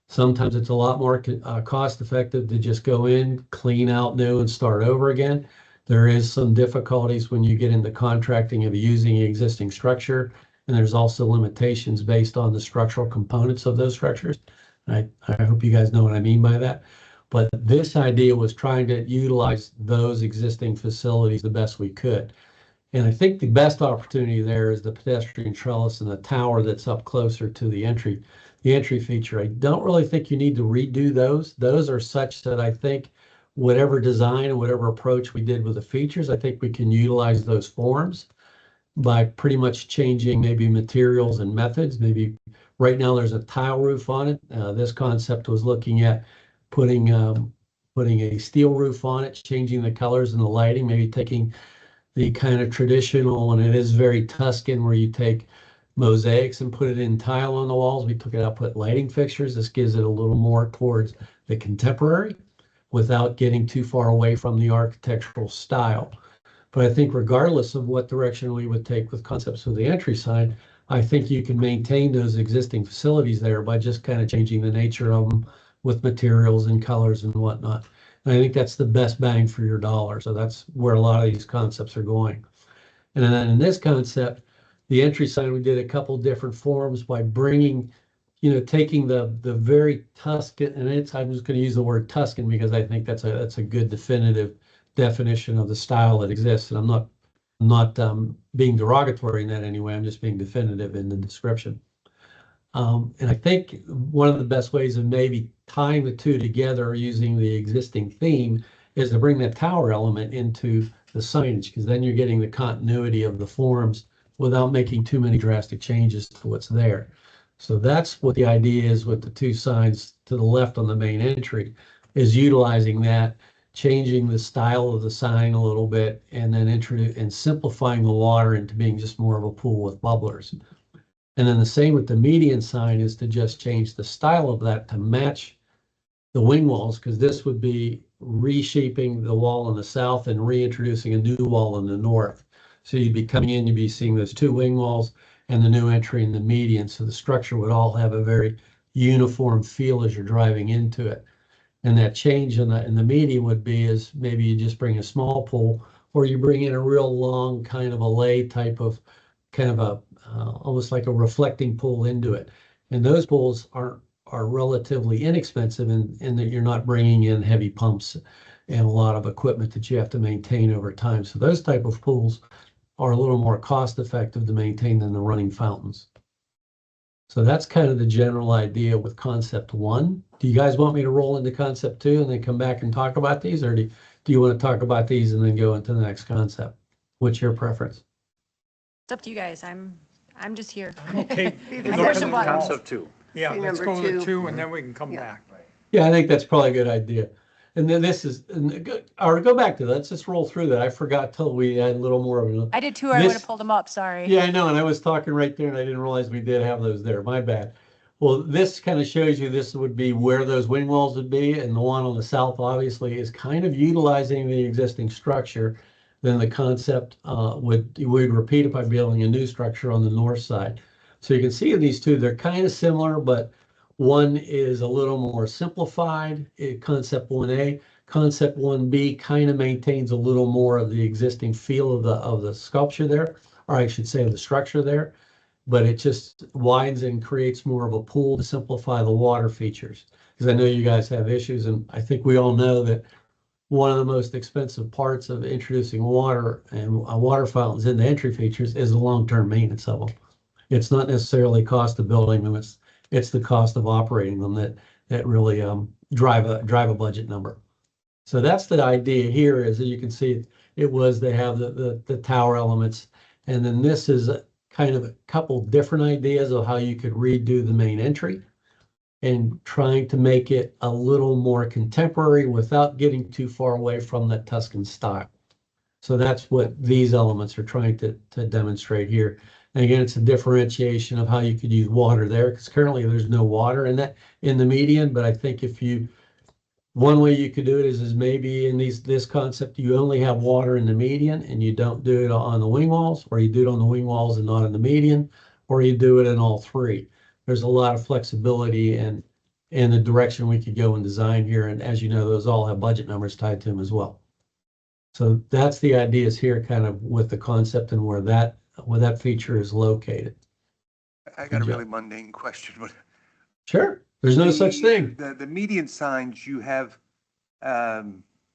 Sometimes it's a lot more cost effective to just go in, clean out new and start over again. There is some difficulties when you get into contracting of using existing structure, and there's also limitations based on the structural components of those structures. I hope you guys know what I mean by that. But this idea was trying to utilize those existing facilities the best we could. And I think the best opportunity there is the pedestrian trellis and the tower that's up closer to the entry feature. I don't really think you need to redo those. Those are such that I think whatever design and whatever approach we did with the features, I think we can utilize those forms by pretty much changing maybe materials and methods. Maybe right now there's a tile roof on it. This concept was looking at putting a steel roof on it, changing the colors and the lighting, maybe taking the kind of traditional, and it is very Tuscan, where you take mosaics and put it in tile on the walls. We took it out, put lighting fixtures. This gives it a little more towards the contemporary without getting too far away from the architectural style. But I think regardless of what direction we would take with concepts of the entry sign, I think you can maintain those existing facilities there by just kind of changing the nature of them with materials and colors and whatnot. And I think that's the best bang for your dollar. So that's where a lot of these concepts are going. And then in this concept, the entry sign, we did a couple different forms by bringing, taking the very Tuscan, and I'm just going to use the word Tuscan because I think that's a good definitive definition of the style that exists. And I'm not being derogatory in that anyway. I'm just being definitive in the description. And I think one of the best ways of maybe tying the 2 together using the existing theme is to bring that tower element into the signage, because then you're getting the continuity of the forms without making too many drastic changes to what's there. So that's what the idea is with the 2 signs to the left on the main entry, is utilizing that, changing the style of the sign a little bit, and then simplifying the water into being just more of a pool with bubblers. And then the same with the median sign is to just change the style of that to match the wing walls, because this would be reshaping the wall in the south and reintroducing a new wall in the north. So you'd be coming in, you'd be seeing those 2 wing walls and the new entry in the median. So the structure would all have a very uniform feel as you're driving into it. And that change in the median would be is maybe you just bring a small pool, or you bring in a real long kind of a lay type of almost like a reflecting pool into it. And those pools are relatively inexpensive in that you're not bringing in heavy pumps and a lot of equipment that you have to maintain over time. So those type of pools are a little more cost effective to maintain than the running fountains. So that's kind of the general idea with concept 1. Do you guys want me to roll into concept 2 and then come back and talk about these, or do you want to talk about these and then go into the next concept? What's your preference? It's up to you guys. I'm just here. Okay. I push a button. Concept 2. Yeah, Tree let's number go to two. 2 and then we can come Yeah. back. Yeah, I think that's probably a good idea. And then this is, or go back to that. Let's just roll through that. I forgot till we had a little more of a. I did too, or I would This- have pulled them up, sorry. Yeah, I know, and I was talking right there and I didn't realize we did have those there. My bad. Well, this kind of shows you this would be where those wing walls would be, and the one on the south obviously is kind of utilizing the existing structure. Then the concept would repeat it by building a new structure on the north side. So you can see in these two, they're kind of similar, but one is a little more simplified, concept 1A. Concept 1B kind of maintains a little more of the existing feel of the sculpture there, or I should say of the structure there, but it just widens and creates more of a pool to simplify the water features. Because I know you guys have issues, and I think we all know that one of the most expensive parts of introducing water and water fountains into entry features is the long-term maintenance of them. It's not necessarily cost of building them, it's the cost of operating them that really drive a budget number. So that's the idea here, is that you can see it was they have the tower elements, and then this is kind of a couple different ideas of how you could redo the main entry and trying to make it a little more contemporary without getting too far away from that Tuscan style. So that's what these elements are trying to demonstrate here. And again, it's a differentiation of how you could use water there, because currently there's no water in the median. But I think one way you could do it is maybe in this concept, you only have water in the median and you don't do it on the wing walls, or you do it on the wing walls and not in the median, or you do it in all three. There's a lot of flexibility and in the direction we could go in design here. And as you know, those all have budget numbers tied to them as well. So that's the ideas here, kind of with the concept and where that feature is located. I got a really mundane question, but Sure, there's no such thing. The median signs you have,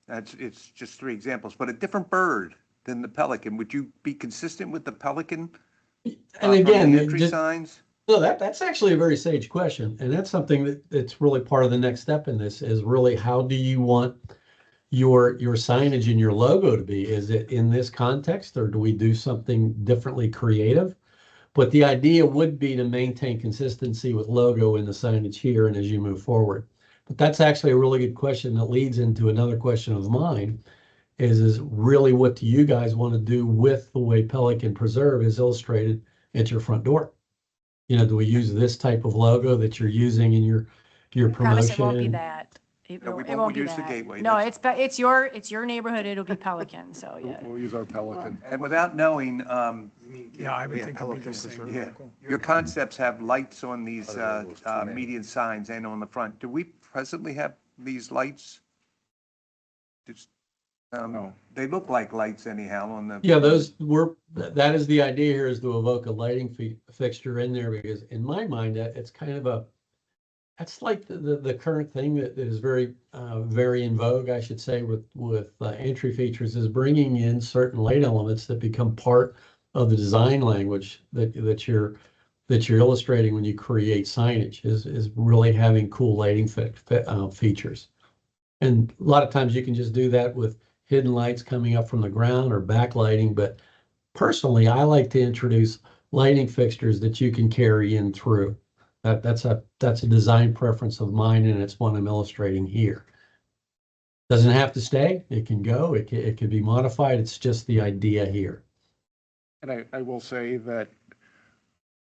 it's just 3 examples, but a different bird than the pelican. Would you be consistent with the pelican? And again, the entry signs? No, that's actually a very sage question. And that's something that's really part of the next step in this, is really how do you want your signage and your logo to be? Is it in this context, or do we do something differently creative? But the idea would be to maintain consistency with logo in the signage here and as you move forward. But that's actually a really good question that leads into another question of mine, is really what do you guys want to do with the way Pelican Preserve is illustrated at your front door? Do we use this type of logo that you're using in your I promise promotion? it won't be that. It No, we won't be use the that. gateway. No, That's- it's your neighborhood, it'll be Pelican, so yeah. We'll use our Pelican. And without knowing, Yeah, I would think it'd be Pelican the same. Preserve. yeah, logo. your concepts have lights on these median signs and on the front. Do we presently have these lights? Just, No. they look like lights anyhow on the. Yeah, that is the idea here, is to evoke a lighting fixture in there, because in my mind, it's kind of that's like the current thing that is very in vogue, I should say, with entry features, is bringing in certain light elements that become part of the design language that you're illustrating when you create signage, is really having cool lighting features. And a lot of times you can just do that with hidden lights coming up from the ground or backlighting. But personally, I like to introduce lighting fixtures that you can carry in through. That's a design preference of mine, and it's one I'm illustrating here. Doesn't have to stay. It can go. It can be modified. It's just the idea here. And I will say that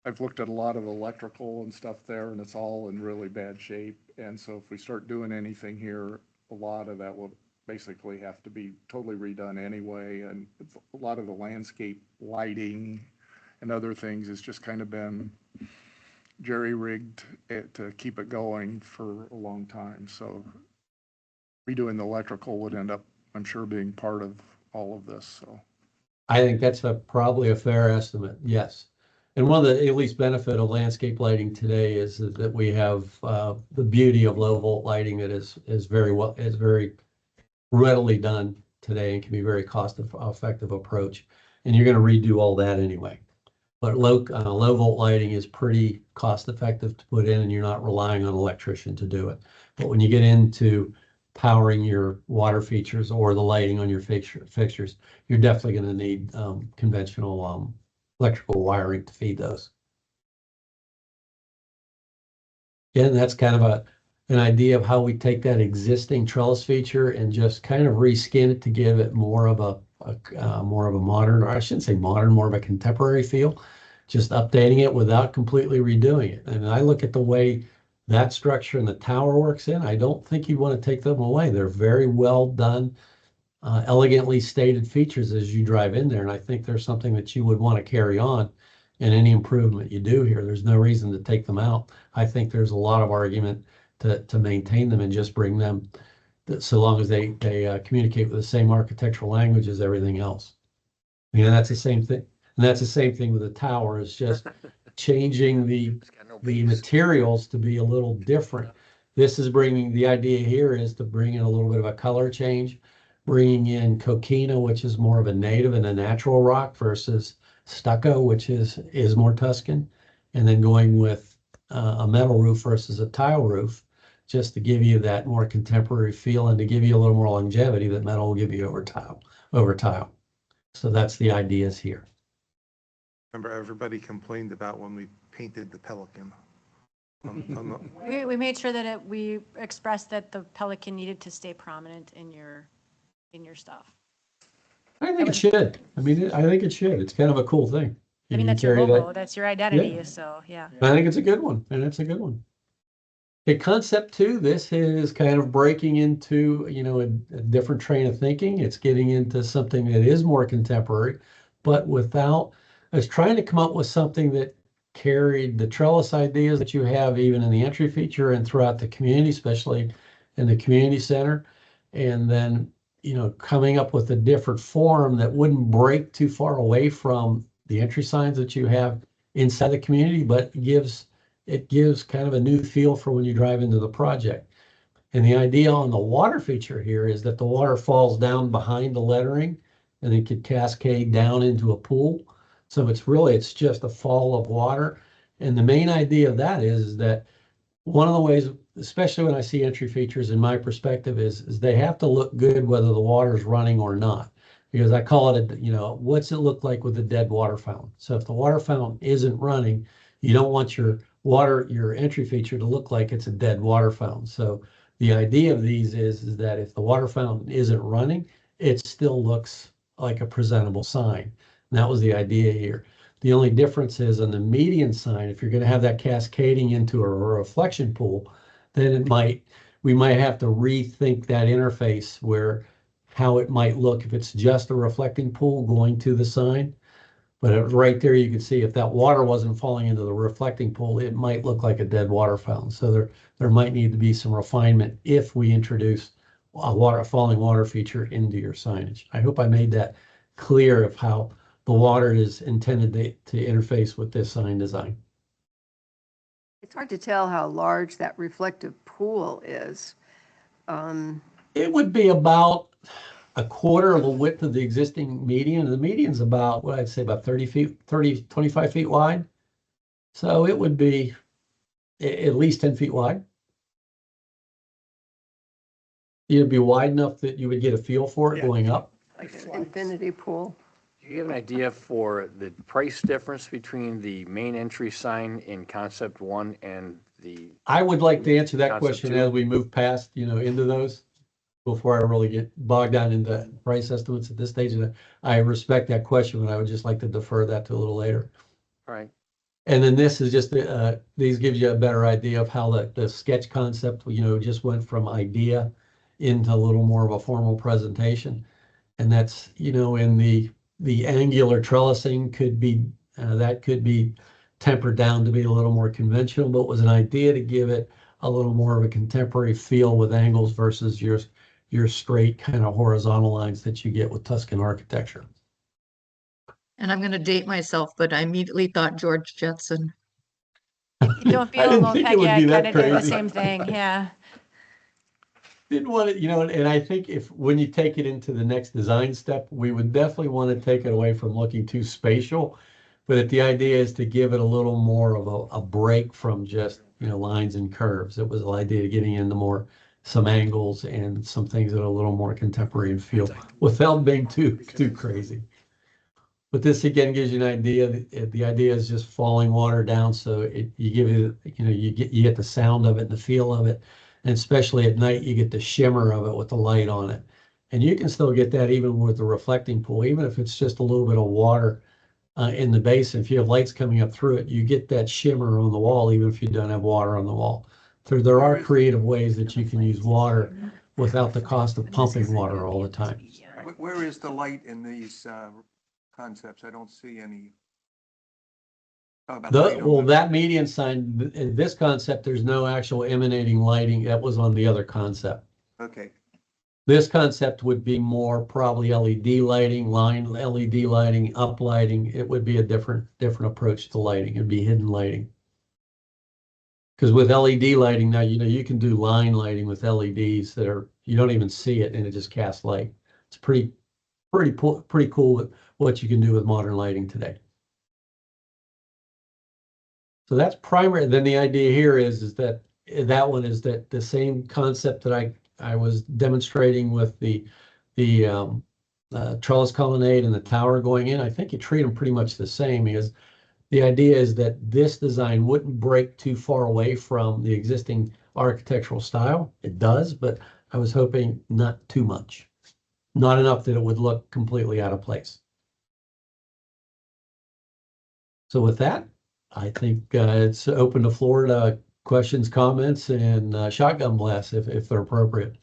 I've looked at a lot of electrical and stuff there, and it's all in really bad shape. And so if we start doing anything here, a lot of that will basically have to be totally redone anyway. And a lot of the landscape lighting and other things has just kind of been jerry-rigged to keep it going for a long time. So redoing the electrical would end up, I'm sure, being part of all of this, so. I think that's probably a fair estimate, yes. And one of the at least benefit of landscape lighting today is that we have the beauty of low volt lighting that is very readily done today and can be very cost effective approach. And you're going to redo all that anyway. But low volt lighting is pretty cost effective to put in, and you're not relying on an electrician to do it. But when you get into powering your water features or the lighting on your fixtures, you're definitely going to need conventional electrical wiring to feed those. Again, that's kind of an idea of how we take that existing trellis feature and just kind of reskin it to give it more of more of a modern, or I shouldn't say modern, more of a contemporary feel, just updating it without completely redoing it. And I look at the way that structure and the tower works in, I don't think you'd want to take them away. They're very well done, elegantly stated features as you drive in there. And I think there's something that you would want to carry on in any improvement you do here. There's no reason to take them out. I think there's a lot of argument to maintain them and just bring them, so long as they communicate with the same architectural language as everything else. You know, that's the same thing. And that's the same thing with the tower. It's just changing It's got no the base. materials to be a little different. This is bringing, the idea here is to bring in a little bit of a color change, bringing in coquina, which is more of a native and a natural rock, versus stucco, which is more Tuscan, and then going with a metal roof versus a tile roof, just to give you that more contemporary feel and to give you a little more longevity that metal will give you over tile. So that's the ideas here. Remember, everybody complained about when we painted the Pelican. We made sure that we expressed that the Pelican needed to stay prominent in your stuff. I think it should. I mean, I think it should. It's kind of a cool thing. I mean, You that's your carry that- logo, that's your identity, Yeah. so, yeah. I think it's a good one, and it's a good one. The concept too, this is kind of breaking into, a different train of thinking. It's getting into something that is more contemporary, but without, I was trying to come up with something that carried the trellis ideas that you have even in the entry feature and throughout the community, especially in the community center. And then, coming up with a different form that wouldn't break too far away from the entry signs that you have inside the community, but it gives kind of a new feel for when you drive into the project. And the idea on the water feature here is that the water falls down behind the lettering and it could cascade down into a pool. So it's just a fall of water. And the main idea of that is that one of the ways, especially when I see entry features in my perspective, is they have to look good whether the water's running or not. Because I call it, what's it look like with a dead water fountain? So if the water fountain isn't running, you don't want your entry feature to look like it's a dead water fountain. So the idea of these is that if the water fountain isn't running, it still looks like a presentable sign. And that was the idea here. The only difference is on the median sign, if you're going to have that cascading into a reflection pool, then we might have to rethink that interface where how it might look if it's just a reflecting pool going to the sign. But right there, you can see if that water wasn't falling into the reflecting pool, it might look like a dead water fountain. So there might need to be some refinement if we introduce a falling water feature into your signage. I hope I made that clear of how the water is intended to interface with this sign design. It's hard to tell how large that reflective pool is. It would be about a quarter of the width of the existing median. The median's about, what I'd say, about 25 feet wide. So it would be at least 10 feet wide. It'd be wide enough that you would get a feel for it going up. Like an infinity pool. Do you have an idea for the price difference between the main entry sign in concept one and the, I would like to answer that Concept question two. as we move past, into those, before I really get bogged down into price estimates at this stage. And I respect that question, but I would just like to defer that to a little later. all right, And then this is just, these gives you a better idea of how the sketch concept, just went from idea into a little more of a formal presentation. And that's, in the angular trellising could be, that could be tempered down to be a little more conventional, but was an idea to give it a little more of a contemporary feel with angles versus your straight kind of horizontal lines that you get with Tuscan architecture. And I'm going to date myself, but I immediately thought George Jetson. Don't be I didn't alone, think it Peggy, would I be that kind of did the crazy. same thing, yeah. Didn't want it, and I think when you take it into the next design step, we would definitely want to take it away from looking too spatial. But the idea is to give it a little more of a break from just, lines and curves. It was the idea of getting into some angles and some things that are a little more contemporary in feel without being too crazy. But this again gives you an idea. The idea is just falling water down, so you give it, you get the sound of it and the feel of it, and especially at night you get the shimmer of it with the light on it. And you can still get that even with the reflecting pool, even if it's just a little bit of water in the basin. If you have lights coming up through it, you get that shimmer on the wall, even if you don't have water on the wall. So there are creative ways that you can use water without the cost of pumping water all the time. Where is the light in these concepts? I don't see any. Talk about light on Well, the- that median sign, in this concept, there's no actual emanating lighting. That was on the other concept. Okay, This concept would be more probably LED lighting, line LED lighting, uplighting. It would be a different approach to lighting. It'd be hidden lighting. Because with LED lighting now, you can do line lighting with LEDs that are, you don't even see it and it just casts light. It's pretty cool what you can do with modern lighting today. So that's primary. Then the idea here is that the same concept that I was demonstrating with the trellis colonnade and the tower going in. I think you treat them pretty much the same, because the idea is that this design wouldn't break too far away from the existing architectural style. It does, but I was hoping not too much, not enough that it would look completely out of place. So with that, I think it's open the floor to questions, comments, and shotgun blasts if they're appropriate.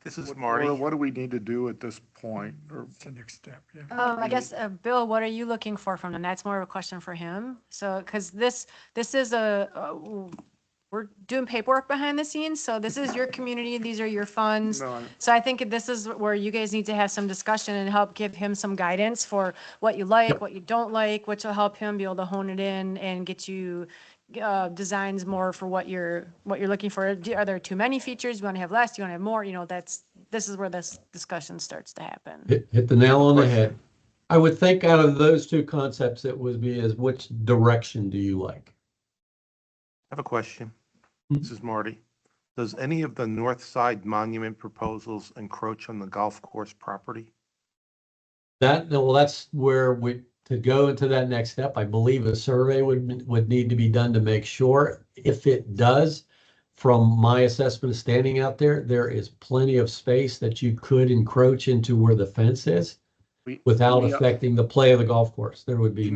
This is Or Marty. what do we need to do at this point? Or It's the next step, yeah. I guess, Bill, what are you looking for from them? That's more of a question for him. So, because this is we're doing paperwork behind the scenes, so this is your community, these are your funds. No, So I think this is where you guys need to have some discussion and help give him some guidance for what you like, what you don't like, which will help him be able to hone it in and get you designs more for what you're looking for. Are there too many features? You want to have less? You want to have more? This is where this discussion starts to happen. Hit the nail on the head. I would think out of those two concepts, it would be as which direction do you like? I have a question. This is Marty. Does any of the north side monument proposals encroach on the golf course property? Well, that's where to go into that next step, I believe a survey would need to be done to make sure. If it does, from my assessment of standing out there, there is plenty of space that you could encroach into where the fence is without affecting the play of the golf course. There would be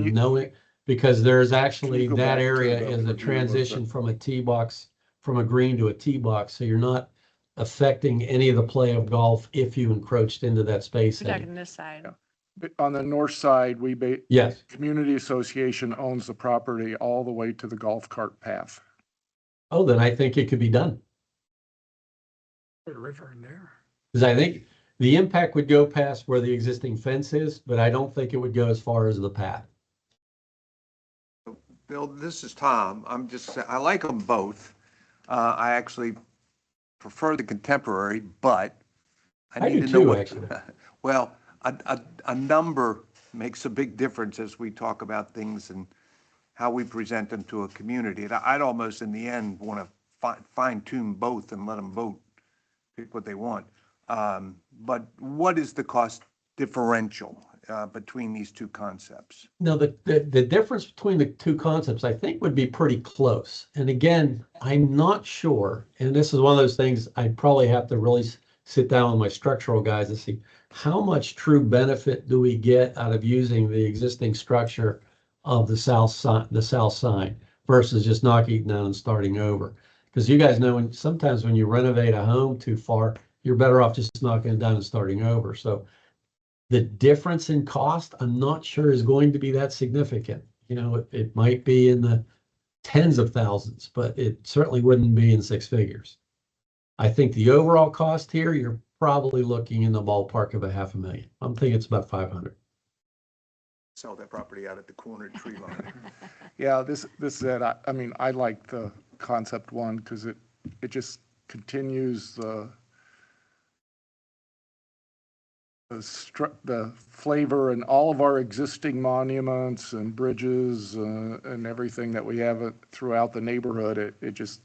because there's actually go that back to area the is a review of transition from a tee box, from a green to a tee box. So you're not affecting any of the play of golf if you encroached into that space. We're talking this side. on the north side, Yes. Community Association owns the property all the way to the golf cart path. Oh, then I think it could be done. Put a river in there. Because I think the impact would go past where the existing fence is, but I don't think it would go as far as the path. Bill, this is Tom. I like them both. I actually prefer the contemporary, but I I need do to know too, what. actually. Well, a number makes a big difference as we talk about things and how we present them to a community. And I'd almost, in the end, want to fine tune both and let them vote, pick what they want. But what is the cost differential between these two concepts? No, the difference between the two concepts, I think, would be pretty close. And again, I'm not sure, and this is one of those things I'd probably have to really sit down with my structural guys to see how much true benefit do we get out of using the existing structure of the south side versus just knocking it down and starting over. Because you guys know, sometimes when you renovate a home too far, you're better off just knocking it down and starting over. So the difference in cost, I'm not sure is going to be that significant. It might be in the tens of thousands, but it certainly wouldn't be in six figures. I think the overall cost here, you're probably looking in the ballpark of $500,000. I'm thinking it's about 500. Sell that property out at the corner tree line. Yeah, this is it. I mean, I like the concept one because it just continues the flavor in all of our existing monuments and bridges and everything that we have throughout the neighborhood. It just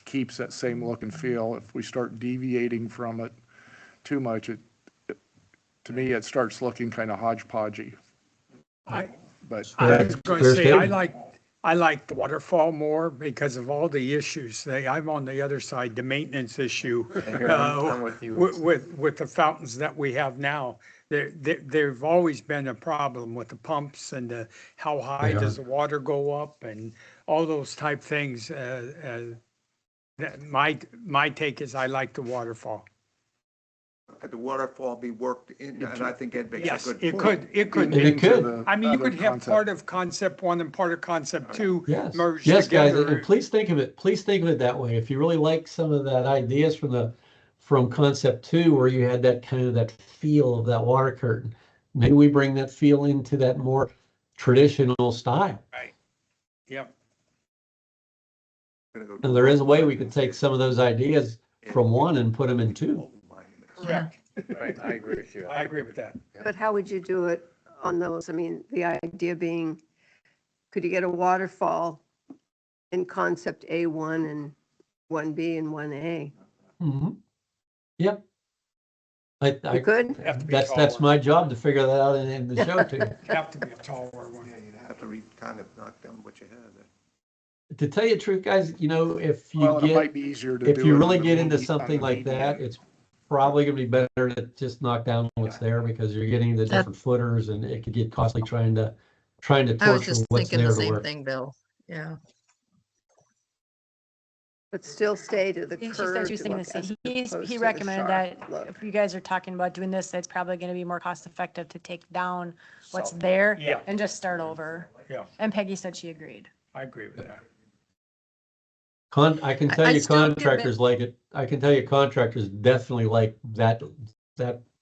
keeps that same look and feel. If we start deviating from it too much, to me, it starts looking kind of hodgepodgey. but I was going to Fair say, statement. I like the waterfall more because of all the issues. I'm on the other side, the maintenance issue. I'm with you. With the fountains that we have now. There've always been a problem with the pumps and how high They does are. the water go up and all those type things. My take is I like the waterfall. Could the waterfall be worked in, and I think Ed makes a Yes, good it point. could, It into could. the I mean, you other could have concept. part of concept one and part of concept two Yes, merged yes, guys, and together. please think of it, that way. If you really like some of that ideas from concept two, where you had that kind of that feel of that water curtain, maybe we bring that feel into that more traditional style. Right. Yep. And there is a way we could take some of those ideas from one and put them in two. Correct. I agree with you. I agree with that. But how would you do it on those? I mean, the idea being, could you get a waterfall in concept A1 and 1B and 1A? Mhm. Yep. You I, could? Have to be that's taller. my job to figure that out in the show to you. Have to be a taller one. Yeah, you'd have to kind of knock down what you have there. To tell you the truth, guys, you know, if you Well, and it get, might be easier to if do you it on really the get into median- something on the like that, median. it's probably gonna be better to just knock down what's there, because you're getting the That- different footers and it could get costly trying to I was torture just what's thinking there the to same work. thing, Bill. Yeah. But still stay to the She said curved she was thinking look the as same. opposed to He the recommended sharp that look. if you guys are talking about doing this, it's probably gonna be more cost effective to take down what's there Yeah. and just start over. Yeah, And Peggy said she agreed. I agree with that. I can I- tell I you still give it- contractors like it. I can tell you contractors definitely like that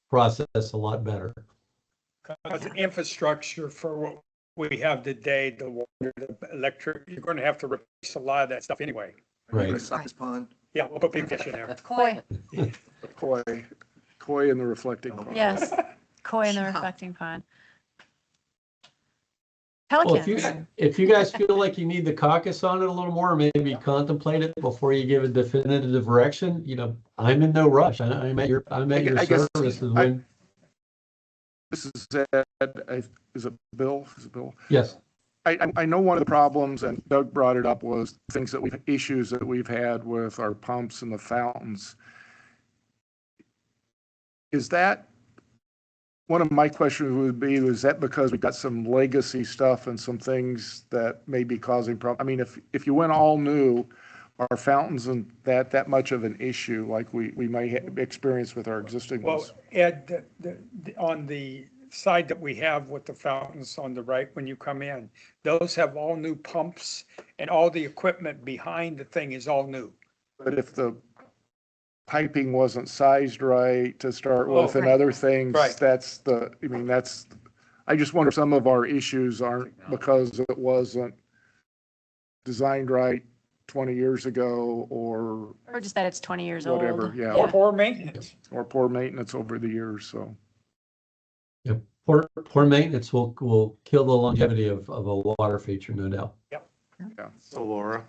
process a lot better. Because the infrastructure for what we have today, the water, the electric, you're going to have to replace a lot of that stuff anyway. Right. Gonna suck his pond. Yeah, we'll put big fish in there. Koi, Koi and the reflecting pond. yes, koi in the reflecting pond. Well, Pelicans. if you guys feel like you need the caucus on it a little more, maybe contemplate it before you give a definitive direction, you know, I'm in no rush. I'm at your I guess service when, This is Ed, is it Bill? Is it Bill? yes. I know one of the problems, and Doug brought it up, was issues that we've had with our pumps and the fountains. Is that, one of my questions would be, is that because we've got some legacy stuff and some things that may be causing problems? I mean, if you went all new, are fountains and that much of an issue like we may experience with our existing Well, ones? Ed, on the side that we have with the fountains on the right when you come in, those have all new pumps and all the equipment behind the thing is all new. But if the piping wasn't sized right to start with and right. other things, Right. I just wonder if some of our issues aren't because it wasn't designed right 20 years ago or Or just that it's 20 years old. whatever, yeah. Or poor maintenance. Or poor maintenance over the years, so. Yep. Poor maintenance will kill the longevity of a water feature, no doubt. So Laura,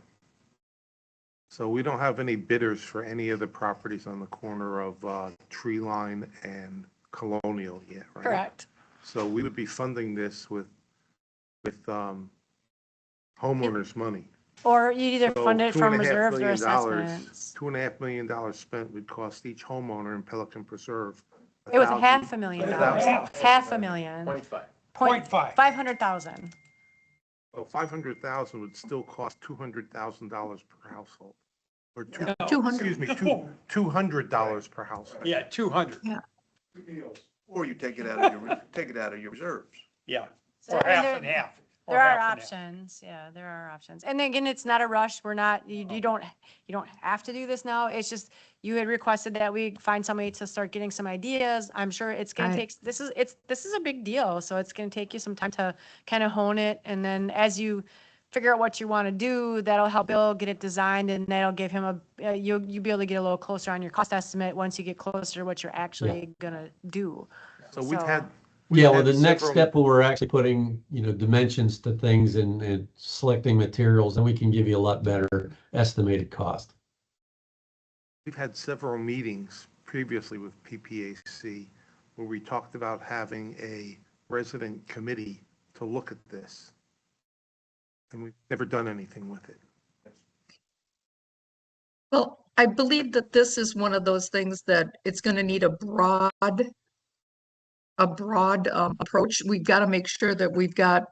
so we don't have any bidders for any of the properties on the corner of Tree Line and Colonial yet, right? Correct. So we would be funding this with homeowners' money. Or you either So fund it from $2.5 reserves or million assessments. $2.5 million spent would cost each homeowner in Pelican Preserve. It was $1,000. $500,000. $500,000. 0.5. 500,000. So 500,000 would still cost $200,000 per household. Or No. 200. excuse me, $200 per household. Yeah, 200. Or you take it out of your reserves. Yeah. So, Or I mean, half there- and half. Or There are half and half. options. Yeah, there are options. And again, it's not a rush. We're not, you don't have to do this now. It's just, you had requested that we find somebody to start getting some ideas. I'm sure it's gonna Right. take, this is a big deal. So it's gonna take you some time to kind of hone it. And then as you figure out what you want to do, that'll help Bill get it designed and that'll give him you'll be able to get a little closer on your cost estimate once you get closer to what you're actually gonna do. So we've had. Yeah, well, had the next several- step, we're actually putting, dimensions to things and selecting materials, and we can give you a lot better estimated cost. We've had several meetings previously with PPAC where we talked about having a resident committee to look at this. And we've never done anything with it. Well, I believe that this is one of those things that it's going to need a broad approach. We've got to make sure that we've got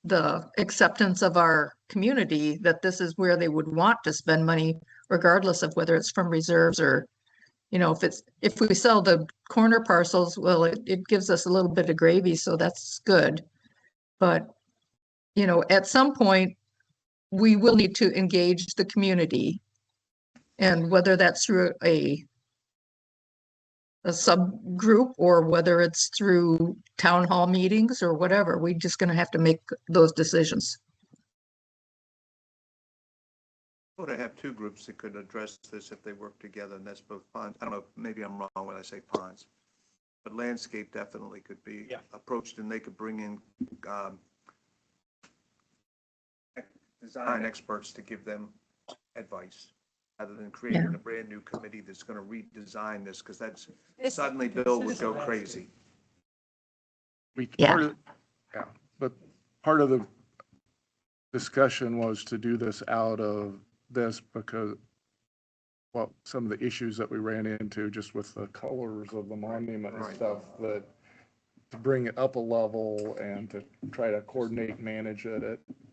the acceptance of our community, that this is where they would want to spend money, regardless of whether it's from reserves or, if we sell the corner parcels, well, it gives us a little bit of gravy, so that's good. But, at some point, we will need to engage the community. And whether that's through a subgroup or whether it's through town hall meetings or whatever, we're just going to have to make those decisions. Well, to have two groups that could address this if they work together, and that's both ponds. I don't know, maybe I'm wrong when I say ponds, but landscape definitely could be approached, and they could bring in design experts to give them advice, rather than creating a brand new committee that's going to redesign this, because that's suddenly Bill would go crazy. But part of the discussion was to do this out of this because, well, some of the issues that we ran into just with the colors of the monument and stuff, that to bring it up a level and to try to coordinate and manage it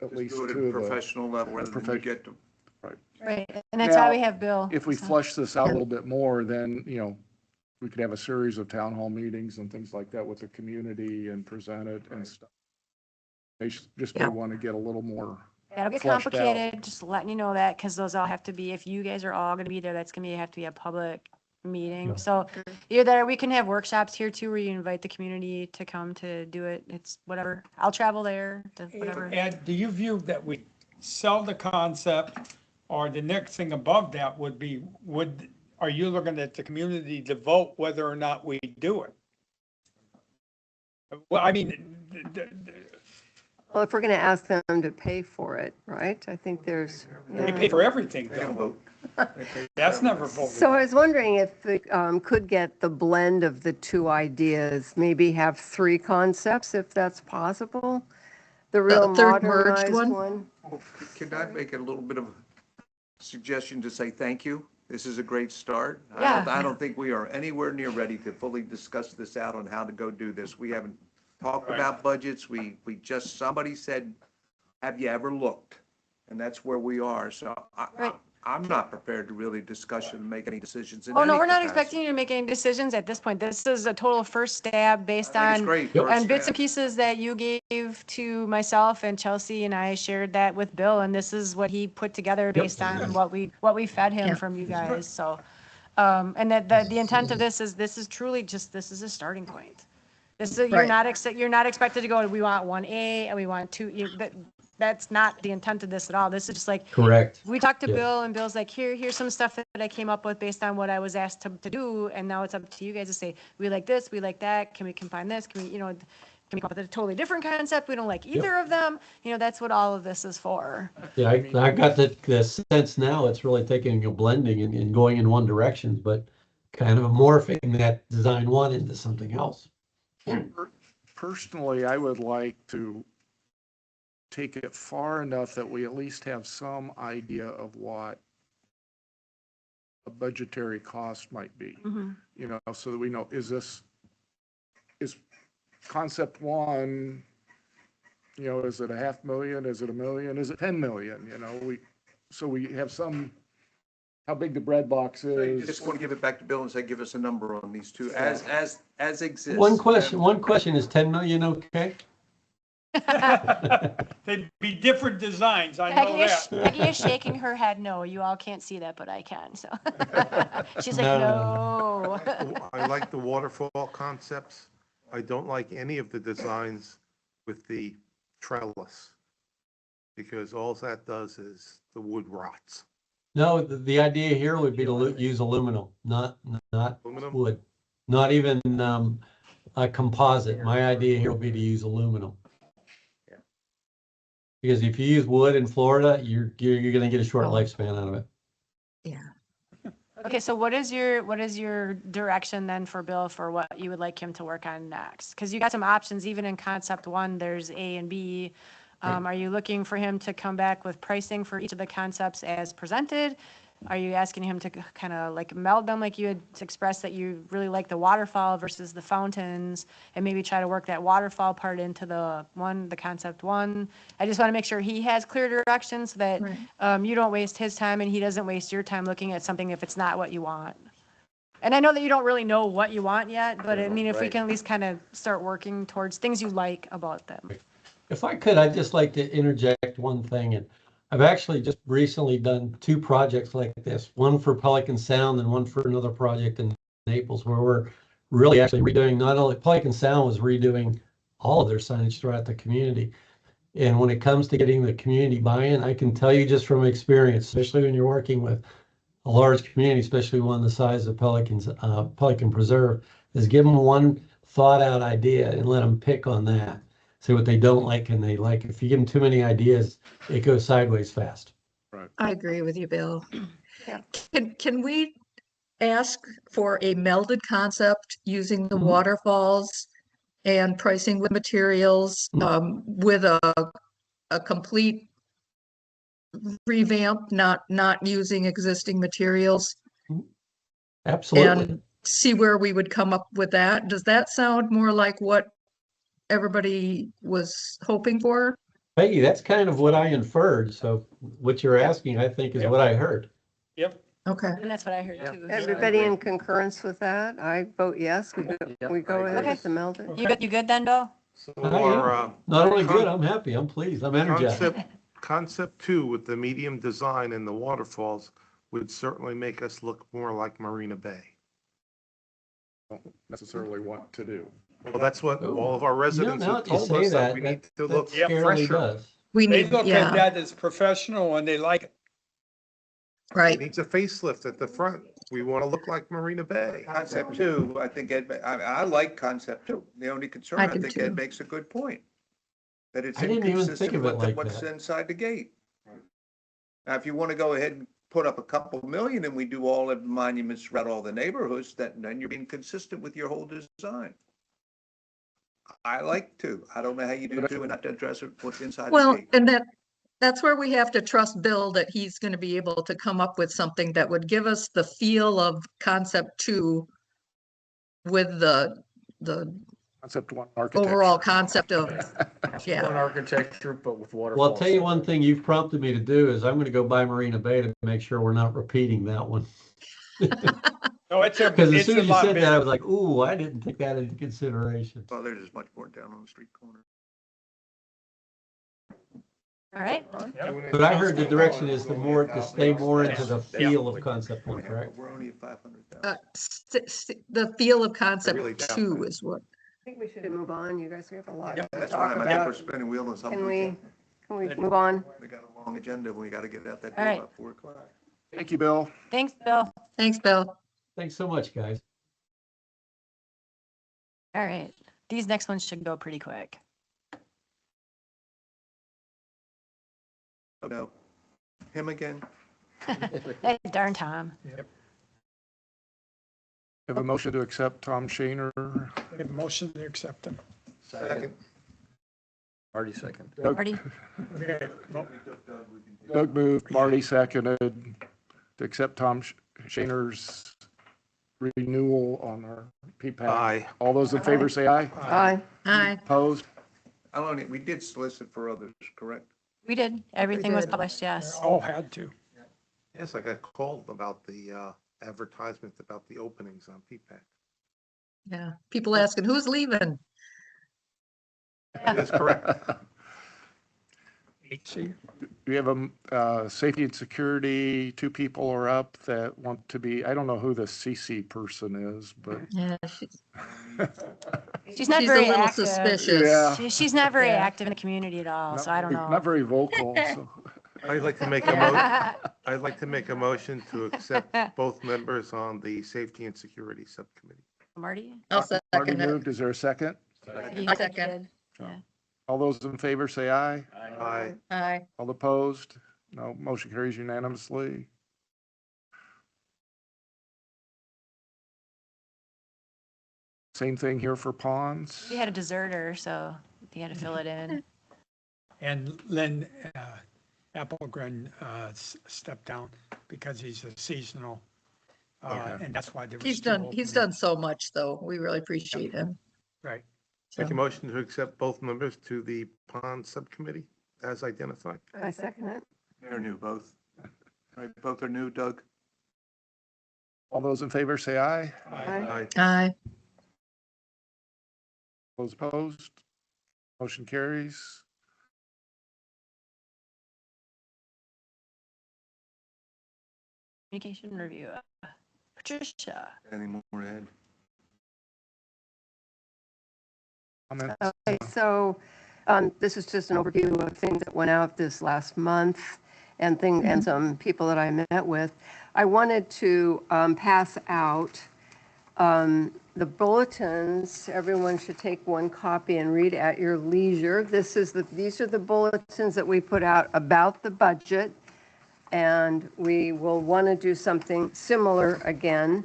at least Do it to at a the professional level rather than you get to. Right, and that's why we have Bill. If we so. flush this out a little bit more, then, we could have a series of town hall meetings and things like that with the community and present it and stuff. They just may want to get a little more. That'll get flushed out. complicated, just letting you know that, because those all have to be, if you guys are all gonna be there, that's gonna have to be a public meeting. Yeah. So either that, or we can have workshops here too, where you invite the community to come to do it. It's whatever. I'll travel there, to whatever. Ed, do you view that we sell the concept, or the next thing above that would be, are you looking at the community to vote whether or not we do it? Well, I mean, Well, if we're going to ask them to pay for it, right? I think there's. they pay for everything, though. That's never voted. So I was wondering if we could get the blend of the two ideas, maybe have three concepts, if that's possible. The real third merged modernized one? one. Can I make a little bit of a suggestion to say thank you? This is a great start. Yeah. I don't think we are anywhere near ready to fully discuss this out on how to go do this. We haven't talked about budgets. Somebody said, have you ever looked? And that's where we are. So I'm not prepared to really discuss and make any decisions in Oh, no, any we're not capacity. expecting you to make any decisions at this point. This is a total first stab based I think it's on, great. Yep. First and bits step. and pieces that you gave to myself, and Chelsea and I shared that with Bill, and this is what he put together based on what we fed him Yeah. from you guys, so. And that, the intent of this is truly just, this is a starting point. This is, you're Right. not expected to go, we want 1A and we want 2, that's not the intent of this at all. This is just like, Correct. we talked to Yes. Bill, and Bill's like, here's some stuff that I came up with based on what I was asked to do, and now it's up to you guys to say, we like this, we like that, can we combine this, can we, can we come up with a totally different concept, we don't like either of them, that's what all of this is for. Yeah, I got the sense now it's really taking a blending and going in one direction, but kind of morphing that design one into something else. Personally, I would like to take it far enough that we at least have some idea of what a budgetary cost might be, so that we know, is concept one, is it $500,000? Is it $1 million? Is it 10 million? So we have some, how big the bread box You is. just want to give it back to Bill and say, give us a number on these two as exists. One question, is 10 million okay? They'd be different designs, I know that. Peggy is shaking her head no, you all can't see that, but I can, so. She's like, No. no. I like the waterfall concepts. I don't like any of the designs with the trellis, because all that does is the wood rots. No, the idea here would be to use aluminum, not Aluminum? wood, not even a composite. My idea here would be to use aluminum. Because if you use wood in Florida, you're going to get a short lifespan out of it. Yeah. Okay, so what is your direction then for Bill for what you would like him to work on next? Because you got some options, even in concept one, there's A and B. Are you looking for him to come back with pricing for each of the concepts as presented? Are you asking him to kind of like meld them, like you had expressed that you really like the waterfall versus the fountains, and maybe try to work that waterfall part into the concept one? I just want to make sure he has clear direction so that Right. you don't waste his time and he doesn't waste your time looking at something if it's not what you want. And I know that you don't really know what you want yet, but I mean, if we can at least kind of start working towards things you like about them. If I could, I'd just like to interject one thing. And I've actually just recently done 2 projects like this, one for Pelican Sound and one for another project in Naples, where we're really actually redoing, not only Pelican Sound was redoing all of their signage throughout the community. And when it comes to getting the community buy-in, I can tell you just from experience, especially when you're working with a large community, especially one the size of Pelican Preserve, is give them one thought out idea and let them pick on that. See what they don't like and they like. If you give them too many ideas, it goes sideways fast. I agree with you, Bill. Yeah. Can we ask for a melded concept using the Mhm. waterfalls and pricing with materials, with a complete revamp, not using existing materials, Absolutely. and see where we would come up with that? Does that sound more like what everybody was hoping for? Peggy, that's kind of what I inferred. So what you're asking, I think, is what I heard. Okay. And that's what I heard too. Everybody in concurrence with that? I vote yes. We go ahead with the melded. You good then, Bill? So I am. Not only good, I'm happy. I'm pleased. I'm energized. Concept 2 with the medium design and the waterfalls would certainly make us look more like Marina Bay. Don't necessarily want to do. Well, that's what Ooh. all of our residents now have that you told say us, that we that need to look scarily fresher. does. We They need, look at yeah, that as professional and they like it. It right. needs a facelift at the front. We want to look like Marina Bay. Concept 2, I think I like concept 2. The only concern, I I do think too. Ed makes a good point. That it's I didn't even think inconsistent of it with like what's that. inside the gate. Now, if you want to go ahead and put up a couple million and we do all of the monuments throughout all the neighborhoods, then you're being consistent with your whole design. I like to. I don't know how you do 2 and not to address what's inside the Well, gate. and that's where we have to trust Bill that he's going to be able to come up with something that would give us the feel of concept 2 with the Concept 1 architecture. overall concept of, One yeah. architecture, but with Well, I'll waterfalls. tell you one thing you've prompted me to do is I'm going to go by Marina Bay to make sure we're not repeating that one. No, it's a, Because as it's soon a as you lot said that, I bigger. was like, ooh, I didn't take that into consideration. Well, there's much more down on the street corner. All right. But I heard the direction is to stay more into the feel of concept 1, correct? We're only at 500,000. The feel of concept Really down 2 there. is what, I think we should move on. You guys have a lot to That's talk why I think we're about. spinning wheels on Can something. we move on? We got a long agenda. We got to get out that All door right. by 4 o'clock. Thank you, Bill. Thanks, Bill. thanks, Bill. Thanks so much, guys. All right. These next ones should go pretty quick. Oh, no. Him again? Hey, darn Tom. Have a motion to accept Tom Shaner. We have a motion to accept them. Second. Marty second. Marty? Okay, well, Doug moved, Marty seconded to accept Tom Shaner's renewal on our PPAC. Aye. All those in favor say aye. Aye. Hi. Opposed? We did solicit for others, correct? We did. Everything was did. published, yes. all had to. Yes, I got called about the advertisement about the openings on PPAC. Yeah. People asking, who's leaving? That's correct. See, We have a safety and security, 2 people are up that want to be, I don't know who the CC person is, but Yeah, She's not she's a very little active. suspicious. Yeah. She's not very Yeah. active in the community at all, so I don't know. Not very vocal, so. I'd like to make a motion. I'd like to make a motion to accept both members on the Safety and Security Subcommittee. Marty? I'll Marty second it. moved, is there a second? You I said you second. did. Yeah. All those in favor say aye. Aye. Hi. All opposed? No, motion carries unanimously. Same thing here for ponds. We had a deserter, so he had to fill it in. And Lynn Applegren stepped down because he's a seasonal. Okay. And that's why there was He's two done, he's openings. done so much, though. We really appreciate him. Right. Make a So, motion to accept both members to the pond subcommittee as identified. I second it. They're new, both. Right, both are new, Doug? All those in favor say aye. Aye. aye. Those opposed? Motion carries. Communication review. Patricia. Any more, Ed? Comments? Okay, so this is just an overview of things that went out this last month and some people that I met with. I wanted to pass out the bulletins. Everyone should take one copy and read at your leisure. These are the bulletins that we put out about the budget, and we will want to do something similar again.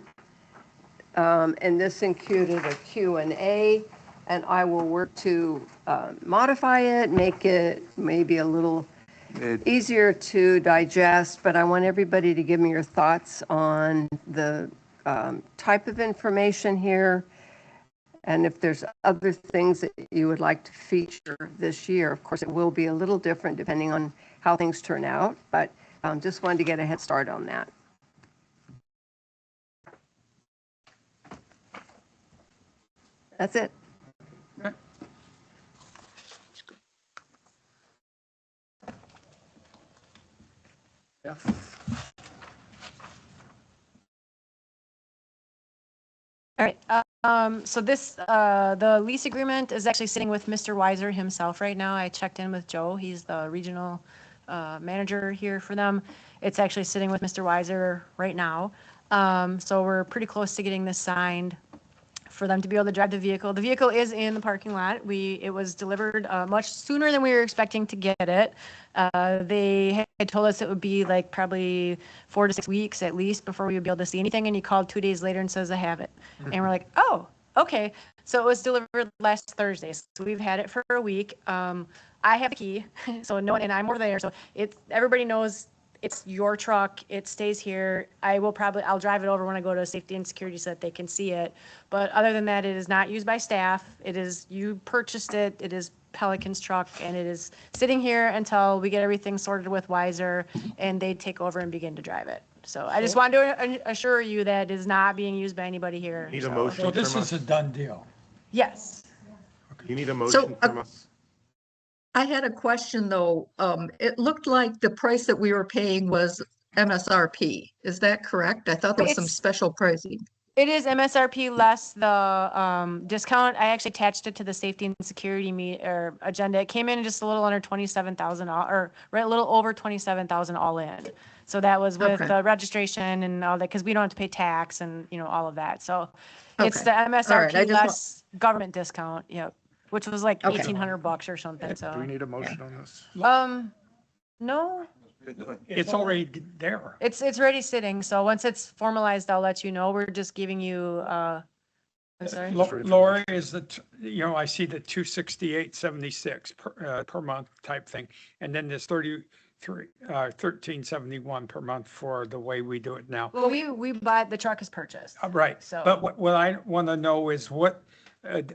And this included a Q&A, and I will work to modify it, make it maybe a little easier to digest, but I want everybody to give me your thoughts on the type of information here, and if there's other things that you would like to feature this year. Of course, it will be a little different depending on how things turn out, but just wanted to get a head start on that. That's it. All right, so the lease agreement is actually sitting with Mr. Weiser himself right now. I checked in with Joe. He's the regional manager here for them. It's actually sitting with Mr. Weiser right now. So we're pretty close to getting this signed for them to be able to drive the vehicle. The vehicle is in the parking lot. It was delivered much sooner than we were expecting to get it. They had told us it would be like probably 4 to 6 weeks at least before we would be able to see anything. And he called 2 days later and says, I have it. And we're like, oh, okay. So it was delivered last Thursday. So we've had it for a week. I have the key, so no one, and I'm over there. So everybody knows it's your truck. It stays here. I'll drive it over when I go to safety and security so that they can see it. But other than that, it is not used by staff. You purchased it. It is Pelican's truck, and it is sitting here until we get everything sorted with Weiser and they take over and begin to drive it. So I just wanted to assure you that it is not being used by anybody here. Need a So motion this from is a us? done deal. Yes. You need a motion from us? I had a question though. It looked like the price that we were paying was MSRP. Is that correct? I thought there was some It's- special pricing. It is MSRP less the discount. I actually attached it to the safety and security agenda. It came in just a little under 27,000, or right, a little over 27,000 all in. So that was with Okay. the registration and all that, because we don't have to pay tax and, all of that. So it's Okay. the All right, I MSRP just less government discount, yep, which was like Okay. $1,800 or something, Do we so. need a motion on this? No, It's already there. it's already sitting. So once it's formalized, I'll let you know. We're just giving you, I'm sorry. Lori is I see the 268.76 per month type thing. And then there's 1371 per month for the way we do it now. Well, we bought, the truck is purchased. Right. So- But what I want to know is what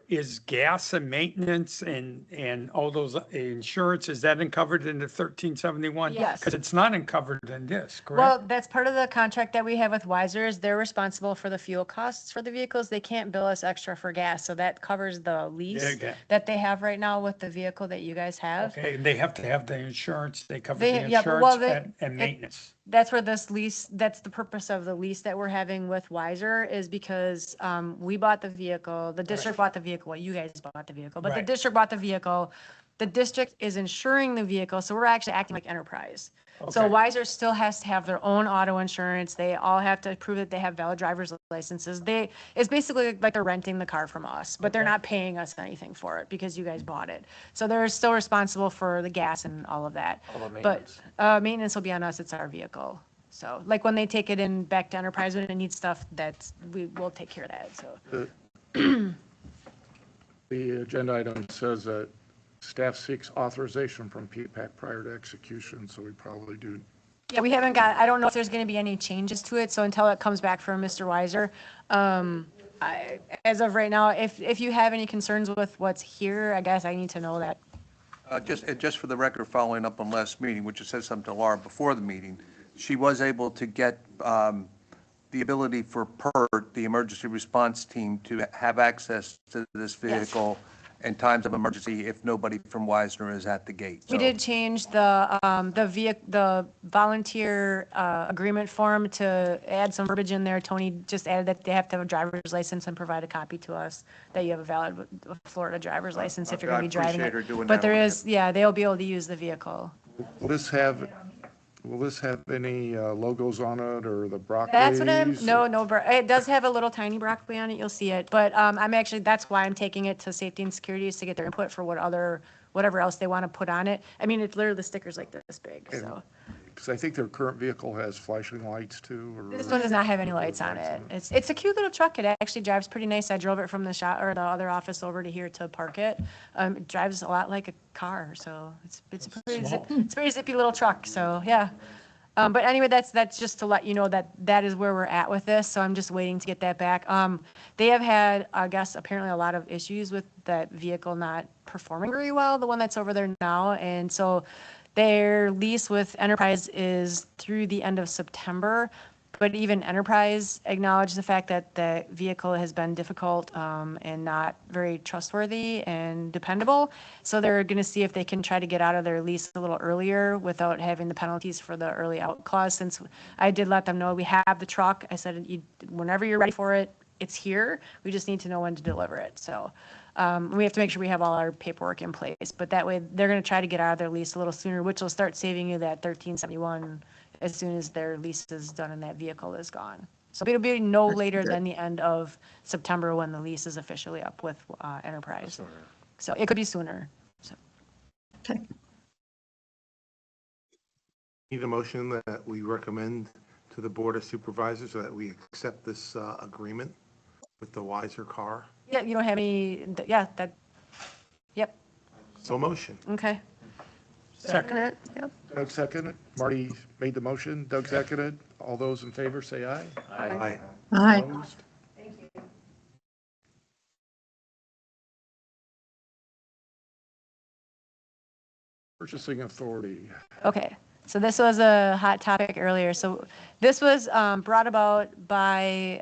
is gas and maintenance and all those insurance, is that covered in the 1371? Yes. Because it's not covered in this, correct? Well, that's part of the contract that we have with Weiser is they're responsible for the fuel costs for the vehicles. They can't bill us extra for gas. So that covers the lease Okay. that they have right now with the vehicle that you guys have. Okay, they have to have the insurance, they cover They- the yeah, but- well, insurance and maintenance. That's where this lease, that's the purpose of the lease that we're having with Weiser is because we bought the vehicle, the district bought the vehicle, well, you guys bought the vehicle, but the Right. district bought the vehicle. The district is insuring the vehicle, so we're actually acting like enterprise. So Okay. Weiser still has to have their own auto insurance. They all have to prove that they have valid driver's licenses. It's basically like they're renting the car from us, but they're Okay. not paying us anything for it because you guys bought it. So they're still responsible for the gas and all of that. All the But maintenance. maintenance will be on us. It's our vehicle. So like when they take it in back to enterprise when it needs stuff, we will take care of that. So The agenda item says that staff seeks authorization from PPAC prior to execution, so we probably do. Yeah, we haven't got, I don't know if there's going to be any changes to it, so until it comes back from Mr. Weiser, as of right now, if you have any concerns with what's here, I guess I need to know that. Just for the record, following up on last meeting, which I said something to Laura before the meeting, she was able to get the ability for PERT, the emergency response team, to have access to this vehicle in times of emergency if nobody from Wisner is at the gate. We So- did change the volunteer agreement form to add some verbiage in there. Tony just added that they have to have a driver's license and provide a copy to us, that you have a valid Florida driver's license if you're going to be driving I appreciate her it. doing But that there one. is, yeah, they'll be able to use the vehicle. Will this have any logos on it or the broccoli? That's what it does have a little tiny broccoli on it, you'll see it, but I'm actually, that's why I'm taking it to safety and security, is to get their input for whatever else they want to put on it. I mean, it's literally, the sticker's like this big, so. Because I think their current vehicle has flashing lights too, or. This one does not have any lights on it. It's a cute little truck. It actually drives pretty nice. I drove it from the shop or the other office over to here to park it. It drives a lot like a car, so it's pretty zippy little truck. So yeah. But anyway, that's just to let you know that is where we're at with this. So I'm just waiting to get that back. They have had, I guess, apparently a lot of issues with that vehicle not performing very well, the one that's over there now, and so their lease with Enterprise is through the end of September, but even Enterprise acknowledged the fact that the vehicle has been difficult and not very trustworthy and dependable. So they're going to see if they can try to get out of their lease a little earlier without having the penalties for the early out clause. Since I did let them know we have the truck, I said, whenever you're ready for it, it's here. We just need to know when to deliver it. So we have to make sure we have all our paperwork in place, but that way they're going to try to get out of their lease a little sooner, which will start saving you that $13.71 as soon as their lease is done and that vehicle is gone. So it'll be no later than the end of September when the lease is officially up with Enterprise. So it could be sooner. So. Okay. Need a motion that we recommend to the Board of Supervisors that we accept this agreement with the Wiser car? Yeah, you don't have any, yep, So motion. okay. Second it, yep. Doug seconded. Marty made the motion. Doug seconded. All those in favor say aye. Aye. Aye. Opposed? Purchasing authority. Okay, so this was a hot topic earlier. So this was brought about by,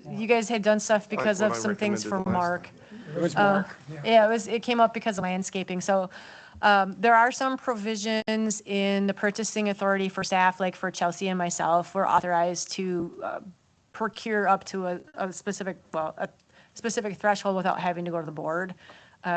you guys had done stuff because what of I some things for recommended last Mark. It was Mark. Yeah, it came up because of landscaping. So there are some provisions in the purchasing authority for staff, like for Chelsea and myself, we're authorized to procure up to a specific threshold without having to go to the board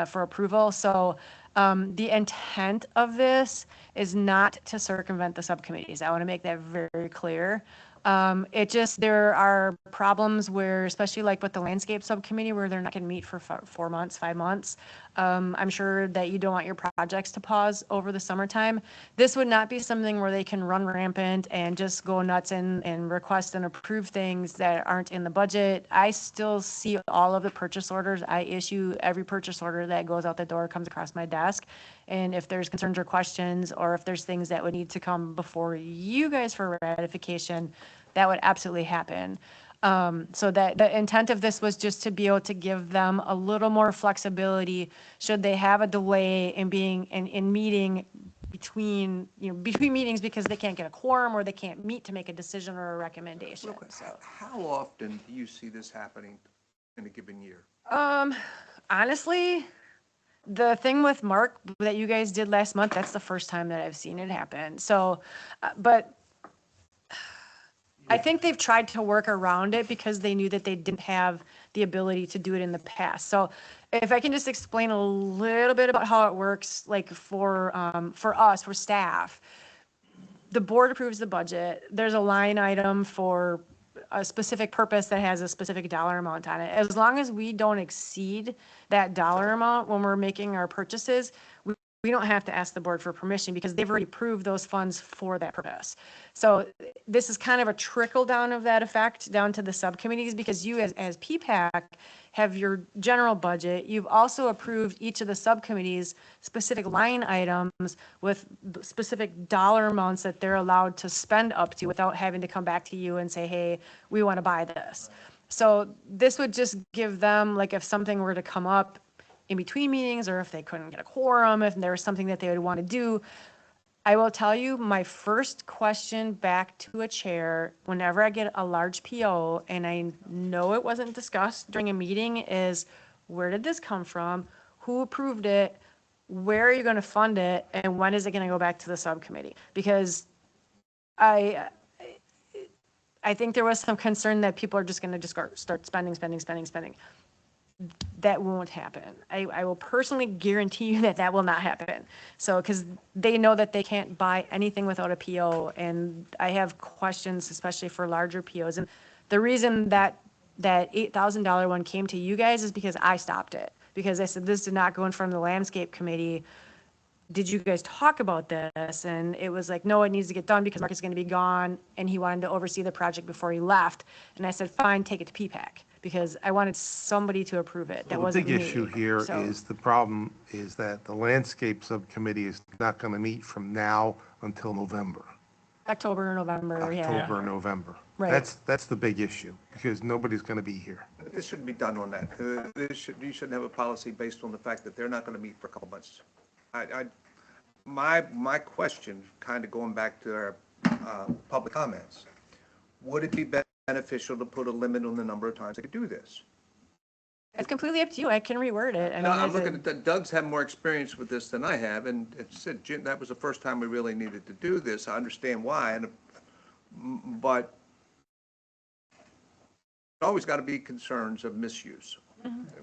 for approval. So the intent of this is not to circumvent the subcommittees. I want to make that very clear. There are problems where, especially like with the landscape subcommittee, where they're not going to meet for 4 months, 5 months. I'm sure that you don't want your projects to pause over the summertime. This would not be something where they can run rampant and just go nuts and request and approve things that aren't in the budget. I still see all of the purchase orders. I issue every purchase order that goes out the door, comes across my desk. And if there's concerns or questions, or if there's things that would need to come before you guys for ratification, that would absolutely happen. So that the intent of this was just to be able to give them a little more flexibility should they have a delay in being in meeting between meetings because they can't get a quorum or they can't meet to make a decision or a recommendation. So How often do you see this happening in a given year? honestly, the thing with Mark that you guys did last month, that's the first time that I've seen it happen. So, but I think they've tried to work around it because they knew that they didn't have the ability to do it in the past. So if I can just explain a little bit about how it works, like for us, for staff, the board approves the budget. There's a line item for a specific purpose that has a specific dollar amount on it. As long as we don't exceed that dollar amount when we're making our purchases, we we don't have to ask the board for permission because they've already approved those funds for that purpose. So this is kind of a trickle down of that effect down to the subcommittees, because you as PPAC have your general budget. You've also approved each of the subcommittees specific line items with specific dollar amounts that they're allowed to spend up to without having to come back to you and say, hey, we want to buy this. So this would just give them, like, if something were to come up in between meetings, or if they couldn't get a quorum, if there was something that they would want to do, I will tell you, my first question back to a chair, whenever I get a large PO, and I know it wasn't discussed during a meeting, is where did this come from? Who approved it? Where are you going to fund it? And when is it going to go back to the subcommittee? Because I think there was some concern that people are just going to just start spending. That won't happen. I will personally guarantee you that that will not happen. So, because they know that they can't buy anything without a PO, and I have questions, especially for larger POs. And the reason that $8,000 one came to you guys is because I stopped it, because I said, this did not go in front of the landscape committee. Did you guys talk about this? And it was like, no, it needs to get done because Mark is going to be gone, and he wanted to oversee the project before he left. And I said, fine, take it to PPAC, because I wanted somebody to approve it. That The wasn't big me. issue here So- is, the problem is that the landscape subcommittee is not going to meet from now until November, October or November, yeah. October, November. Right. That's the big issue, because nobody's going to be here. This shouldn't be done on that. You shouldn't have a policy based on the fact that they're not going to meet for a couple months. My question, kind of going back to our public comments, would it be beneficial to put a limit on the number of times they could do this? It's completely up to you. I can reword it. I mean, I'm is it- looking at, Doug's had more experience with this than I have, and it said, Jim, that was the first time we really needed to do this. I understand why, but always got to be concerns of misuse.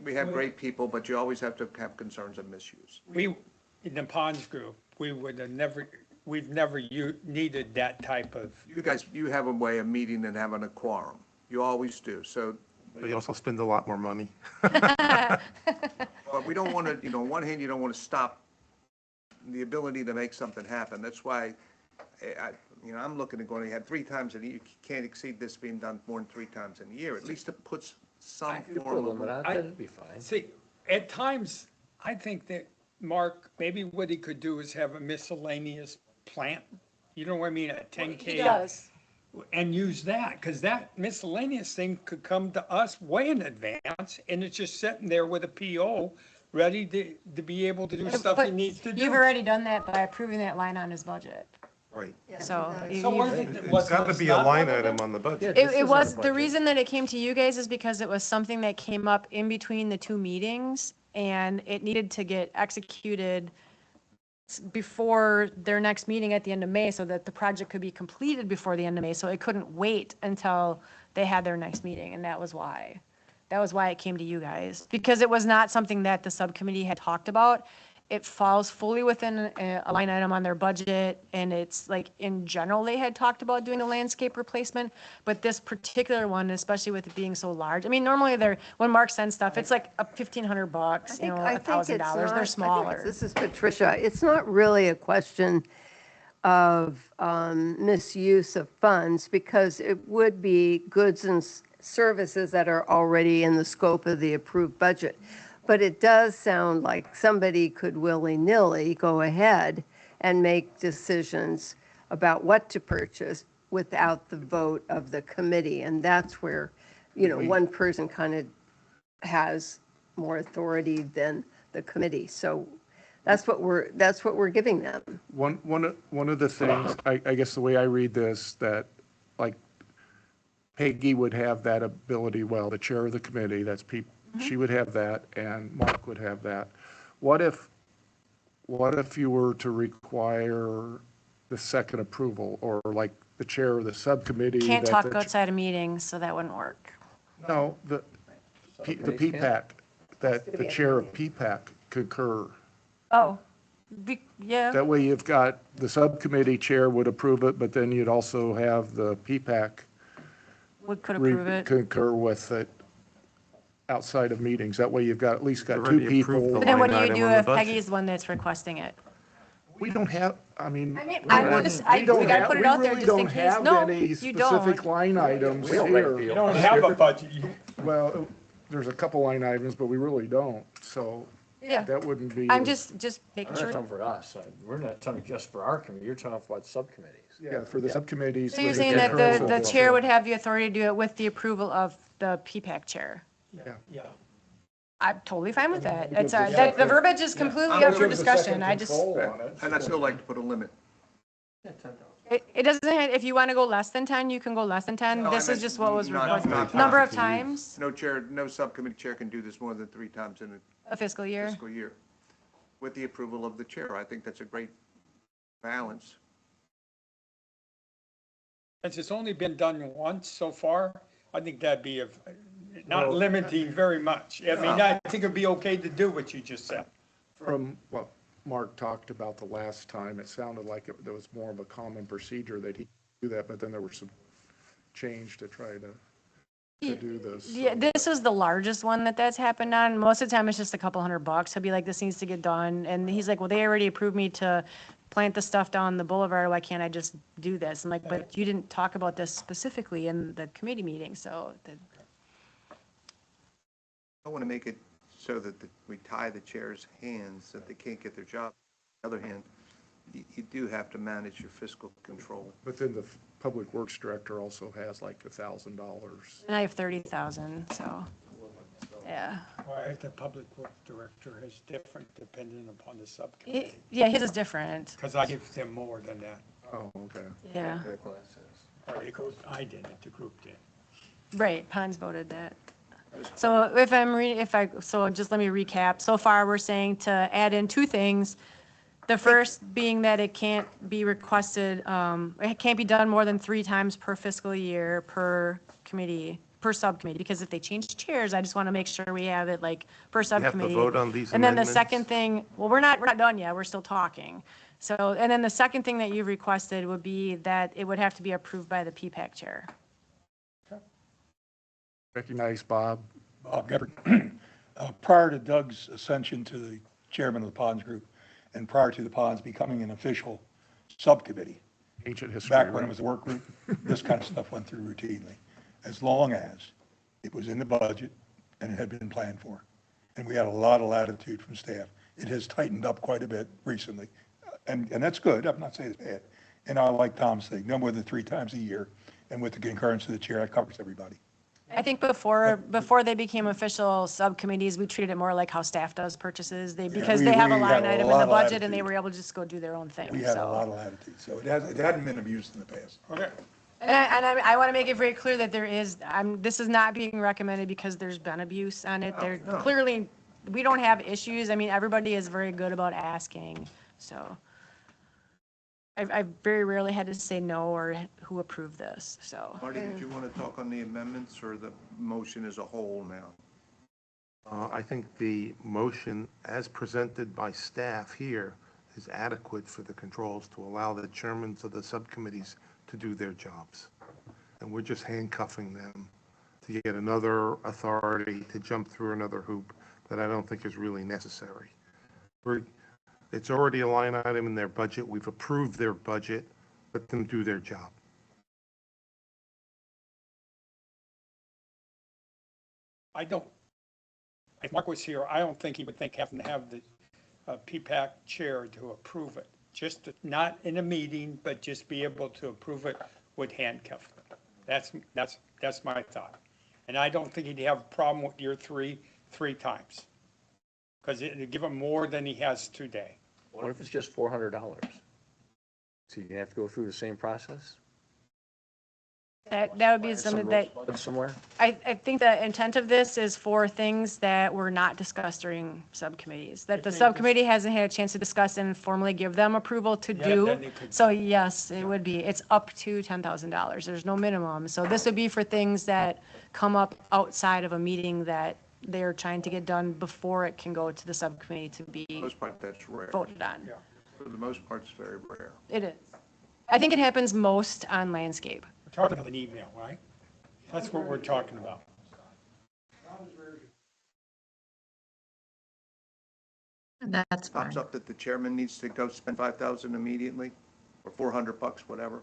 We have great people, but you always have to have concerns of misuse. We, in the ponds group, we've never needed that type of, You guys, you have a way of meeting and having a quorum. You always do. So, But you also spend a lot more money. but we don't want to, on one hand, you don't want to stop the ability to make something happen. That's why, I'm looking at going, you had 3 times a year, you can't exceed this being done more than 3 times in a year. At least it puts some If you put a form limit of. on it, that'd be fine. see, at times, I think that Mark, maybe what he could do is have a miscellaneous plant. You know what I mean, a 10K. He does. And use that, because that miscellaneous thing could come to us way in advance, and it's just sitting there with a PO, ready to be able to do stuff he But needs to do. You've already done that by approving that line on his budget. Right. So. So what you've- is it? It's got to be a line item on the budget. This It isn't was, a the budget. reason that it came to you guys is because it was something that came up in between the 2 meetings, and it needed to get executed before their next meeting at the end of May, so that the project could be completed before the end of May, so it couldn't wait until they had their next meeting, and that was why. That was why it came to you guys, because it was not something that the subcommittee had talked about. It falls fully within a line item on their budget, and it's like, in general, they had talked about doing a landscape replacement, but this particular one, especially with it being so large, I mean, normally when Mark sends stuff, it's like $1,500, $1,000, they're smaller. This is Patricia. It's not really a question of misuse of funds, because it would be goods and services that are already in the scope of the approved budget. But it does sound like somebody could willy-nilly go ahead and make decisions about what to purchase without the vote of the committee. And that's where, one person kind of has more authority than the committee. So that's what we're giving them. One of the things, I guess the way I read this, that like Peggy would have that ability, well, the chair of the committee, that's people, she would have that, and Mark would have that. What if you were to require the second approval, or like the chair of the subcommittee? Can't that talk the- outside of meetings, so that wouldn't work. No, the PPAC, that the chair of PPAC concur. Oh, yeah, That way you've got, the subcommittee chair would approve it, but then you'd also have the PPAC we could approve it. concur with it outside of meetings. That way you've got, at least got 2 Already approved people. the But then what do line you item do on the if budget. Peggy's the one that's requesting it? We don't have, I mean. I mean, we I'm wouldn't- just, we don't we gotta have- put it out there We just really in don't case. have No, any you specific don't. line items We don't here. rate You don't have a budget. Well, there's a couple line items, but we really don't, so Yeah, that wouldn't be. I'm just making We're not sure. talking for us. We're not talking just for our committee. You're talking about subcommittees. Yeah, for the subcommittees. So you're with saying that concurrence the of chair would have the authority to do it with the approval of the PPAC chair? Yeah. I'm totally fine with that. It's, gives the that, the second- verbiage is completely up for discussion. I just, And I still like to put a limit. it doesn't, if you want to go less than 10, you can go less than 10. No, I This is meant just what was not- requested. not Number of times. times, No chair, no subcommittee chair can do this more than 3 times in a fiscal a year. fiscal year. With the approval of the chair. I think that's a great balance. Since it's only been done once so far, I think that'd be not limiting very much. I mean, I think it'd be okay to do what you just said. From what Mark talked about the last time, it sounded like there was more of a common procedure that he do that, but then there was some change to try to do this. Yeah, this is the largest one that's happened on. Most of the time, it's just a couple $100. He'll be like, this needs to get done. And he's like, well, they already approved me to plant the stuff down the boulevard. Why can't I just do this? I'm like, but you didn't talk about this specifically in the committee meeting, so. I want to make it so that we tie the chair's hands, that they can't get their job. On the other hand, you do have to manage your fiscal control. But then the public works director also has like $1,000. And I have 30,000, so, yeah. Well, the public works director is different depending upon the subcommittee, Yeah, his is different, because I give them more than that. Oh, okay. yeah. Or it goes, I didn't, the group did. Right, Pons voted that. So if I'm reading, so just let me recap. So far, we're saying to add in 2 things. The first being that it can't be requested, it can't be done more than 3 times per fiscal year per committee, per subcommittee, because if they change chairs, I just want to make sure we have it like per subcommittee. vote on these And then the amendments? second thing, well, we're not done yet, we're still talking. So, and then the second thing that you requested would be that it would have to be approved by the PPAC chair. Recognize Bob. Bob Geppert. Prior to Doug's ascension to the chairman of the Ponds Group, and prior to the Ponds becoming an official subcommittee, Ancient history. back when right? it was a work group, this kind of stuff went through routinely, as long as it was in the budget and it had been planned for. And we had a lot of latitude from staff. It has tightened up quite a bit recently, and that's good. I'm not saying it's bad. And I like Tom's thing, no more than 3 times a year, and with the concurrence of the chair, that covers everybody. I think before they became official subcommittees, we treated it more like how staff does purchases. Because we- they have a we line had a item in lot the of budget and they latitude. were able to just go do their own thing, We had a so. lot of latitude, so it hadn't been abused in the past. Okay. And I want to make it very clear that this is not being recommended because there's been abuse on it. There clearly, we don't have issues. I mean, everybody is very good about asking, so. I very rarely had to say no or who approved this, so. Marty, did you want to talk on the amendments or the motion as a whole now? I think the motion as presented by staff here is adequate for the controls to allow the chairmen of the subcommittees to do their jobs. And we're just handcuffing them to get another authority to jump through another hoop that I don't think is really necessary. It's already a line item in their budget. We've approved their budget. Let them do their job. I don't, if Mark was here, I don't think he would think having to have the PPAC chair to approve it. Just not in a meeting, but just be able to approve it would handcuff them. That's my thought. And I don't think he'd have a problem with your three times. Because it'd give him more than he has today. What if it's just $400? So you have to go through the same process? That would be something that, Somewhere? I think the intent of this is for things that were not discussed during subcommittees, that the subcommittee hasn't had a chance to discuss and formally give them approval to do. then they could- So yes, it would be, it's up to $10,000. There's no minimum. So this would be for things that come up outside of a meeting that they're trying to get done before it can go to the subcommittee to be For the most part, that's rare. voted on. For the most part, it's very rare. It is. I think it happens most on landscape. We're talking about an email, right? That's what we're talking about. That's fine. pops up that the chairman needs to go spend 5,000 immediately, or $400, whatever.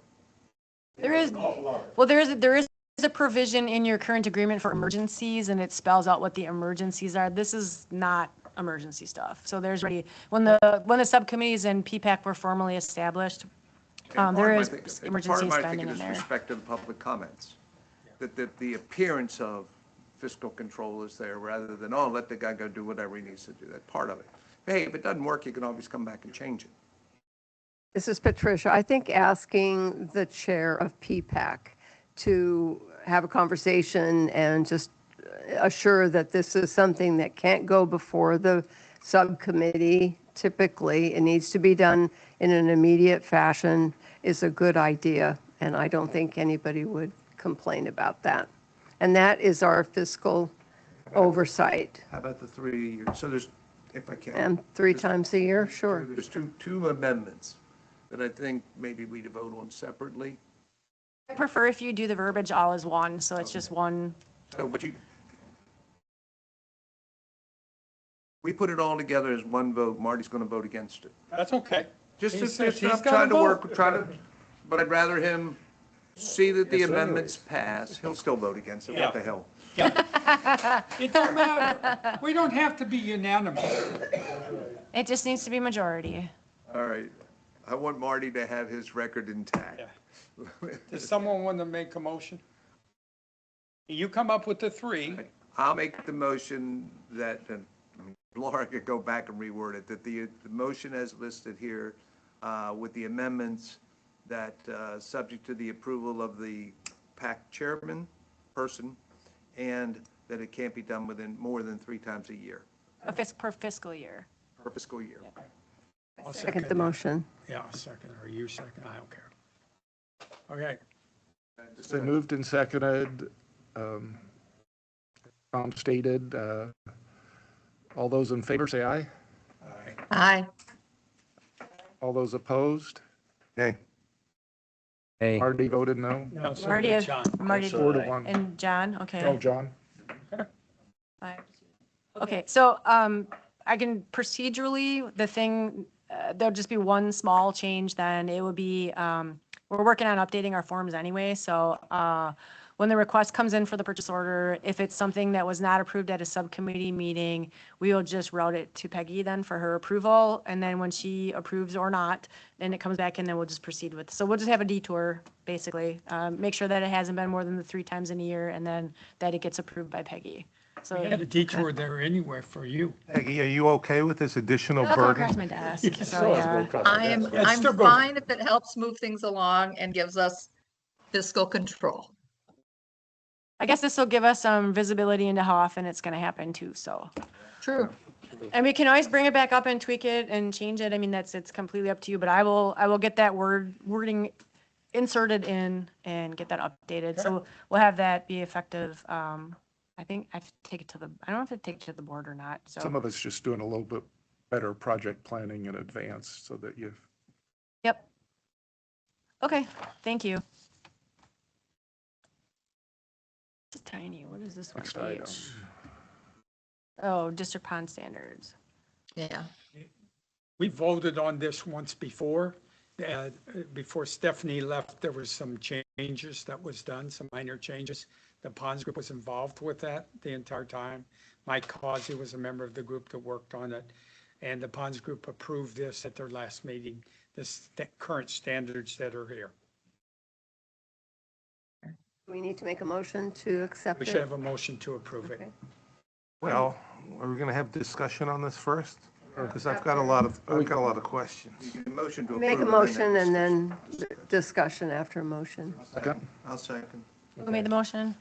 There is, well, there is a provision in your current agreement for emergencies, and it spells out what the emergencies are. This is not emergency stuff. So there's already, when the subcommittees and PPAC were formally established, there is emergency spending in there. Respect to the public comments, that the appearance of fiscal control is there, rather than, oh, let the guy go do whatever he needs to do. That's part of it. Hey, if it doesn't work, you can always come back and change it. This is Patricia. I think asking the chair of PPAC to have a conversation and just assure that this is something that can't go before the subcommittee. Typically, it needs to be done in an immediate fashion is a good idea, and I don't think anybody would complain about that. And that is our fiscal oversight. How about the 3 years? So there's, if I can. And 3 times a year, sure. There's two amendments that I think maybe we'd vote on separately. I prefer if you do the verbiage all as one, so it's just one. So, we put it all together as one vote. Marty's going to vote against it. That's okay. Just He's I'm gotta trying to work, vote. but I'd rather him see that the Yes, amendments pass. He'll still vote against it. What the hell? It don't matter. We don't have to be unanimous. It just needs to be majority. All right. I want Marty to have his record intact. Does someone want to make a motion? You come up with the 3. I'll make the motion that, and Laura could go back and reword it, that the motion as listed here with the amendments that, subject to the approval of the PAC chairman person, and that it can't be done within more than 3 times a year, Per fiscal year. per fiscal year. I'll Second the motion. Yeah, I'll second, or you second, I don't care. Okay, It's been moved and seconded. Tom stated, all those in favor say aye. Aye. All those opposed? Hey, Hey, Marty voted no. no, so Marty, did John. Marty, 4-1. and John, okay. Oh, John? Okay, so I can procedurally, the thing, there'll just be one small change then. It would be, we're working on updating our forms anyway, so when the request comes in for the purchase order, if it's something that was not approved at a subcommittee meeting, we will just route it to Peggy then for her approval, and then when she approves or not, then it comes back and then we'll just proceed with. So we'll just have a detour, basically, make sure that it hasn't been more than the 3 times in a year, and then that it gets approved by Peggy. So We had a detour there anyway for you. Peggy, are you okay with this additional I'll go burden? across my desk, so yeah. I'm it's still good. fine if it helps move things along and gives us fiscal control. I guess this will give us some visibility into how often it's gonna happen too, so. True. And we can always bring it back up and tweak it and change it. I mean, it's completely up to you, but I will get that wording inserted in and get that updated. So we'll have that be effective. I think I have to take it to the, I don't know if I take it to the board or not, so. Some of it's just doing a little bit better project planning in advance so that you, Yep. Okay, thank you. It's tiny. What is this one? next for you? item. Oh, district pond standards. Yeah. We voted on this once before. Before Stephanie left, there was some changes that was done, some minor changes. The Ponds Group was involved with that the entire time. Mike Causey was a member of the group that worked on it. And the Ponds Group approved this at their last meeting, the current standards that are here. We need to make a motion to accept We it. should have a motion to approve it. Okay. Well, are we going to have discussion on this first? Because I've got a lot of questions. Motion to approve. Make a motion and then discussion after a motion. Second, I'll second. Who made the motion?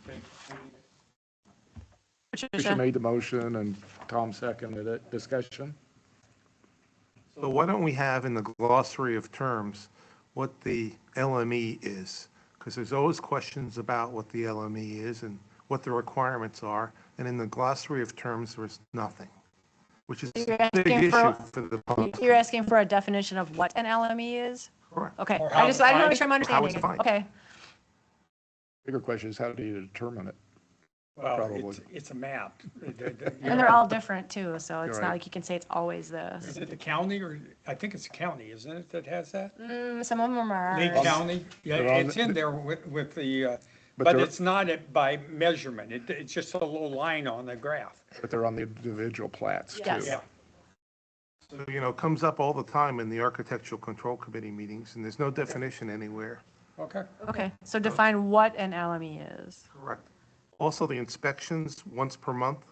Tricia Patricia. made the motion and Tom seconded it. Discussion? So why don't we have in the glossary of terms what the LME is? Because there's always questions about what the LME is and what the requirements are. And in the glossary of terms, there's nothing, which is You're a big asking issue for- for the public. You're asking for a definition of what an LME is? Correct. Okay, Or I how just, I don't know, it's make sure I'm How understanding it's it. defined. Okay. Bigger question is how do you determine it? Well, Probably. it's a map. And they're all different too, so it's You're not right. like you can say it's always this. Is it the county or, I think it's the county, isn't it, that has that? Some of them are Lee ours. County, yeah, They're on it's the- in there with the, But but they're- it's not by measurement. It's just a little line on the graph. But they're on the individual plats too. Yes. Yeah. So, it comes up all the time in the Architectural Control Committee meetings, and there's no definition anywhere. Okay. Okay, so define what an LME is. Correct. Also, the inspections, once per month,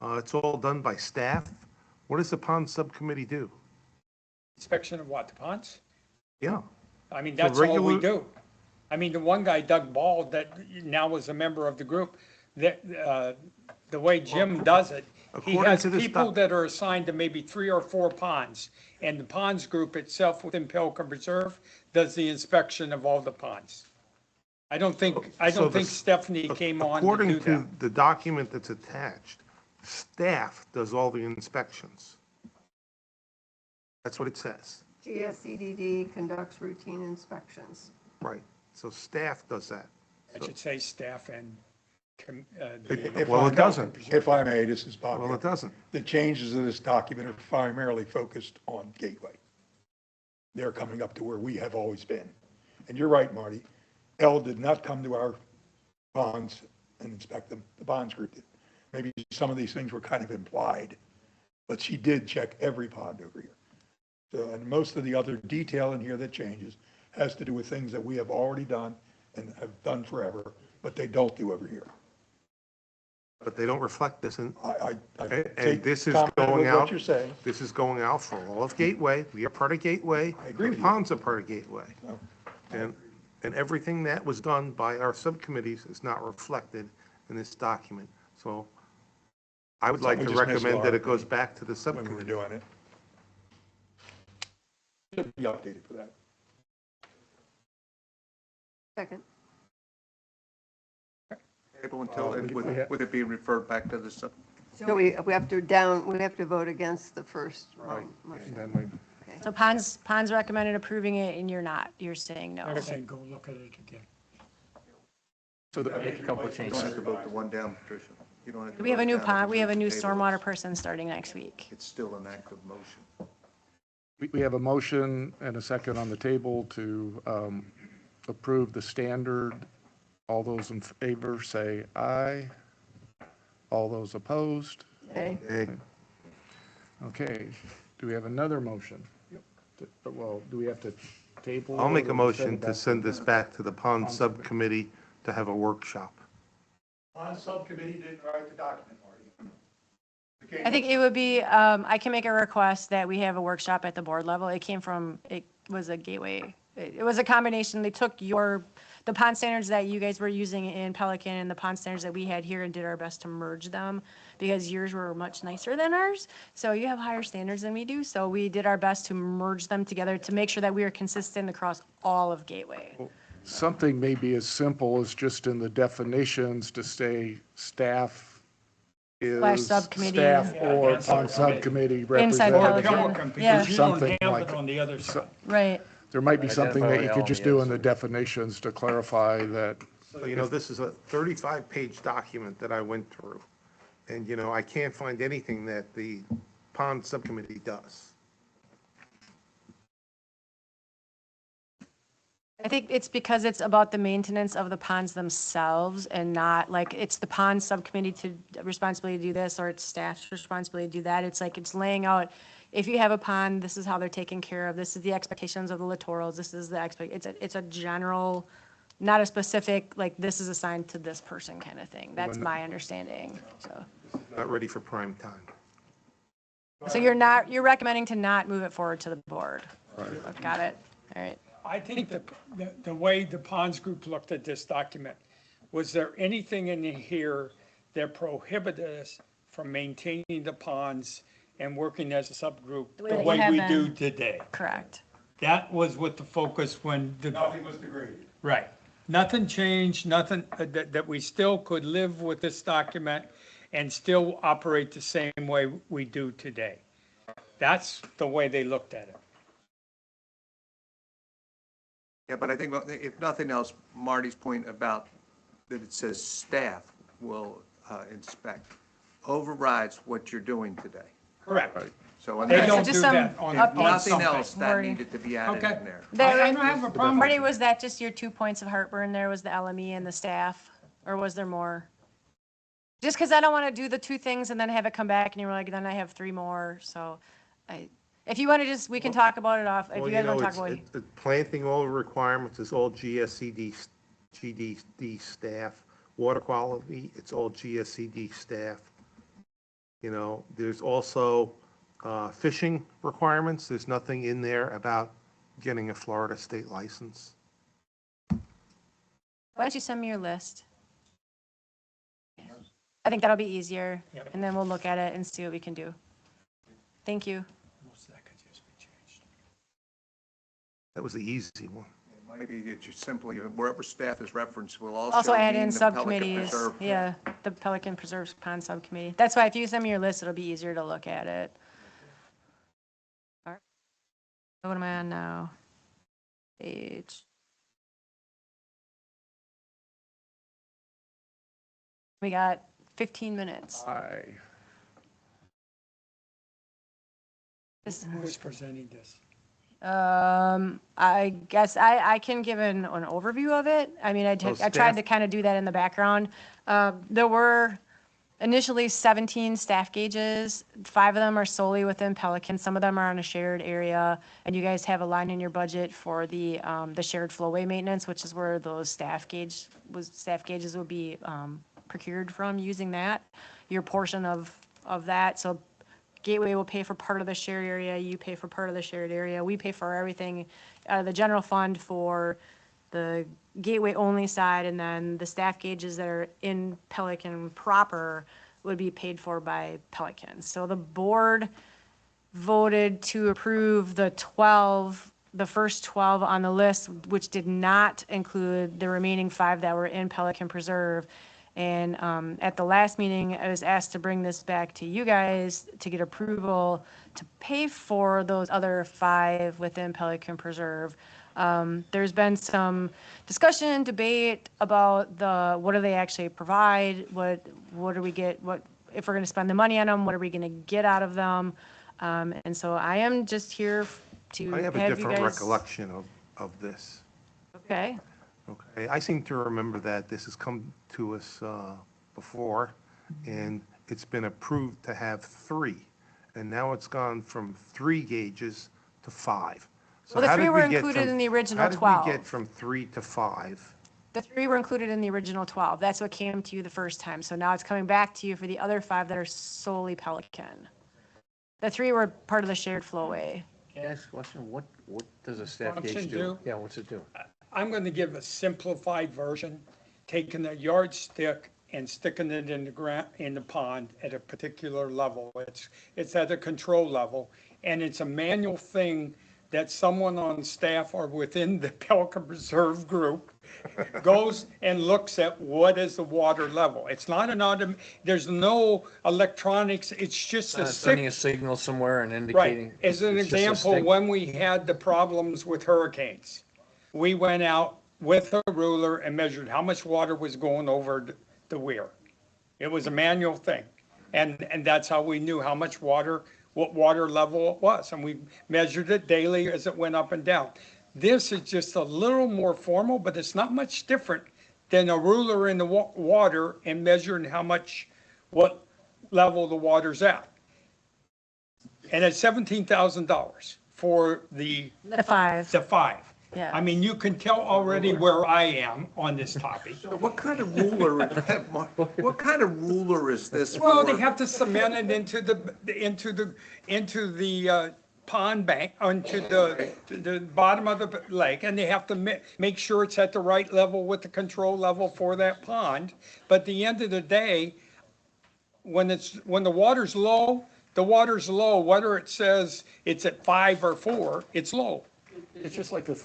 it's all done by staff. What does the pond subcommittee do? Inspection of what, the ponds? Yeah, I mean, So that's all we regular- do. I mean, the one guy, Doug Ball, that now is a member of the group, that, the way Jim does it, he according has to this people doc- that are assigned to maybe 3 or 4 ponds. And the ponds group itself within Pelican Reserve does the inspection of all the ponds. I don't think So the- Stephanie came on to do according to that. the document that's attached, staff does all the inspections. That's what it says. GSEDD conducts routine inspections. Right. So staff does that. I should say staff and, If Well, I- it doesn't. If I may, this is Bob. Well, it doesn't. The changes in this document are primarily focused on Gateway. They're coming up to where we have always been. And you're right, Marty. Elle did not come to our bonds and inspect them. The bonds group did. Maybe some of these things were kind of implied, but she did check every pond over here. So, and most of the other detail in here that changes has to do with things that we have already done and have done forever, but they don't do over here. But they don't reflect this in, I and take this is comment with going what out. you're saying. This is going out for all of Gateway. We are part of Gateway. I agree with The you. ponds are part of Gateway. No. And everything that was done by our subcommittees is not reflected in this document. So I would like We to just missed recommend that it Laura goes back to the When we were subcommittee. doing it. Should be updated for that. Second. Table until, would it be referred back to the sub? So we have to vote against the first Right. motion. And then we, So Ponds recommended approving it and you're not, you're saying no. okay, go look at it again. so the, Make a couple of You don't have changes. to vote the one down, Patricia. You don't have to We have a vote it new down. pond, we have a new Table it. stormwater person starting next week. It's still an active motion. we have a motion and a second on the table to approve the standard. All those in favor say aye. All those opposed? Okay. Okay. Okay, do we have another motion? Well, do we have to table? I'll it, make or a send motion it to back send this back to the pond Pond subcommittee to have a workshop. On subcommittee didn't write the document, Marty. I think it would be, I can make a request that we have a workshop at the board level. It was a gateway. It was a combination. They took the pond standards that you guys were using in Pelican and the pond standards that we had here and did our best to merge them because yours were much nicer than ours. So you have higher standards than we do. So we did our best to merge them together to make sure that we are consistent across all of Gateway. Something maybe as simple as just in the definitions to say staff Slash is subcommittee. staff Yeah, or and on subcommittee Inside Or representative. Pelican. Pelican, Yeah. because you don't Something have like it on the other side. Right. There might be something that you Identify could just the do in the elements. definitions to clarify that. So, this is a 35-page document that I went through. And, I can't find anything that the pond subcommittee does. I think it's because it's about the maintenance of the ponds themselves and not like it's the pond subcommittee to responsibility to do this or it's staff's responsibility to do that. It's like it's laying out, if you have a pond, this is how they're taken care of. This is the expectations of the littorals. This is the it's a general, not a specific, like this is assigned to this person kind of thing. That's my understanding. So Not ready for prime time. you're recommending to not move it forward to the board. Got it. All right. I think the way the ponds group looked at this document, was there anything in here that prohibited us from maintaining the ponds and working as a subgroup the way that you way have we been. do today? Correct. That was what the focus when the. Nothing was degraded. Right. Nothing changed, nothing, that we still could live with this document and still operate the same way we do today. That's the way they looked at it. Yeah, but I think if nothing else, Marty's point about that it says staff will inspect overrides what you're doing today. Correct. So They So don't just do some that on updates. nothing something. else that Wording. needed to be added Okay. in there. I don't have a problem with Marty, it. was that just your 2 points of heartburn there, was the LME and the staff? Or was there more? Just because I don't want to do the 2 things and then have it come back and you're like, then I have 3 more, so if you want to just, we can talk about it off, if Well, you guys want to talk it's- about it. Planting all the requirements is all GSCD staff. Water quality, it's all GSCD staff. You know, there's also fishing requirements. There's nothing in there about getting a Florida state license. Why don't you send me your list? I think that'll be easier, Yep. and then we'll look at it and see what we can do. Thank you. Most of that could just be changed. That was the easy one. Maybe it's just simply, wherever staff is referenced, will Also also add mean in the Pelican subcommittees, Preserve. yeah, the Pelican Preserves Pond Subcommittee. That's why if you send me your list, it'll be easier to look at it. All right. What am I on now? Page. We got 15 minutes. Who's presenting this? I guess I can give an overview of it. I mean, I tried staff- to kind of do that in the background. There were initially 17 staff gauges. 5 of them are solely within Pelican. Some of them are on a shared area. And you guys have a line in your budget for the shared flowway maintenance, which is where those staff gauges would be procured from, using that, your portion of that. So Gateway will pay for part of the shared area, you pay for part of the shared area, we pay for everything out of the general fund for the Gateway only side, and then the staff gauges that are in Pelican proper would be paid for by Pelican. So the board voted to approve the first 12 on the list, which did not include the remaining 5 that were in Pelican Preserve. And at the last meeting, I was asked to bring this back to you guys to get approval to pay for those other 5 within Pelican Preserve. There's been some discussion, debate about what do they actually provide? What do we get? What, if we're going to spend the money on them, what are we going to get out of them? And so I am just here to I have a you different guys. recollection of this. Okay. Okay, I seem to remember that this has come to us before, and it's been approved to have 3, and now it's gone from 3 gauges to 5. So Well, the how 3 did were we get included from- in the original How did 12. we get from 3 to 5? The 3 were included in the original 12. That's what came to you the first time. So now it's coming back to you for the other 5 that are solely Pelican. The 3 were part of the shared flowway. Can I ask a question? What does a staff Function gauge do? do? Yeah, what's it do? I'm going to give a simplified version, taking a yardstick and sticking it in the ground, in the pond at a particular level. It's at a control level, and it's a manual thing that someone on staff or within the Pelican Preserve group goes and looks at what is the water level. It's not there's no electronics, it's just a Sending a stick. signal somewhere and Right, indicating. as an it's just a example, stick? when we had the problems with hurricanes, we went out with a ruler and measured how much water was going over the weir. It was a manual thing. And that's how we knew how much water, what water level it was. And we measured it daily as it went up and down. This is just a little more formal, but it's not much different than a ruler in the water and measuring what level the water's at. And it's $17,000 for the 5. the 5. Yeah. I mean, you can tell already where I am on this topic. What kind of ruler, what kind of ruler is this? Well, they for- have to cement it into the pond bank, onto the bottom of the lake, and they have to make sure it's at the right level with the control level for that pond. But at the end of the day, when the water's low, the water's low, whether it says it's at 5 or 4, it's low. It's just like a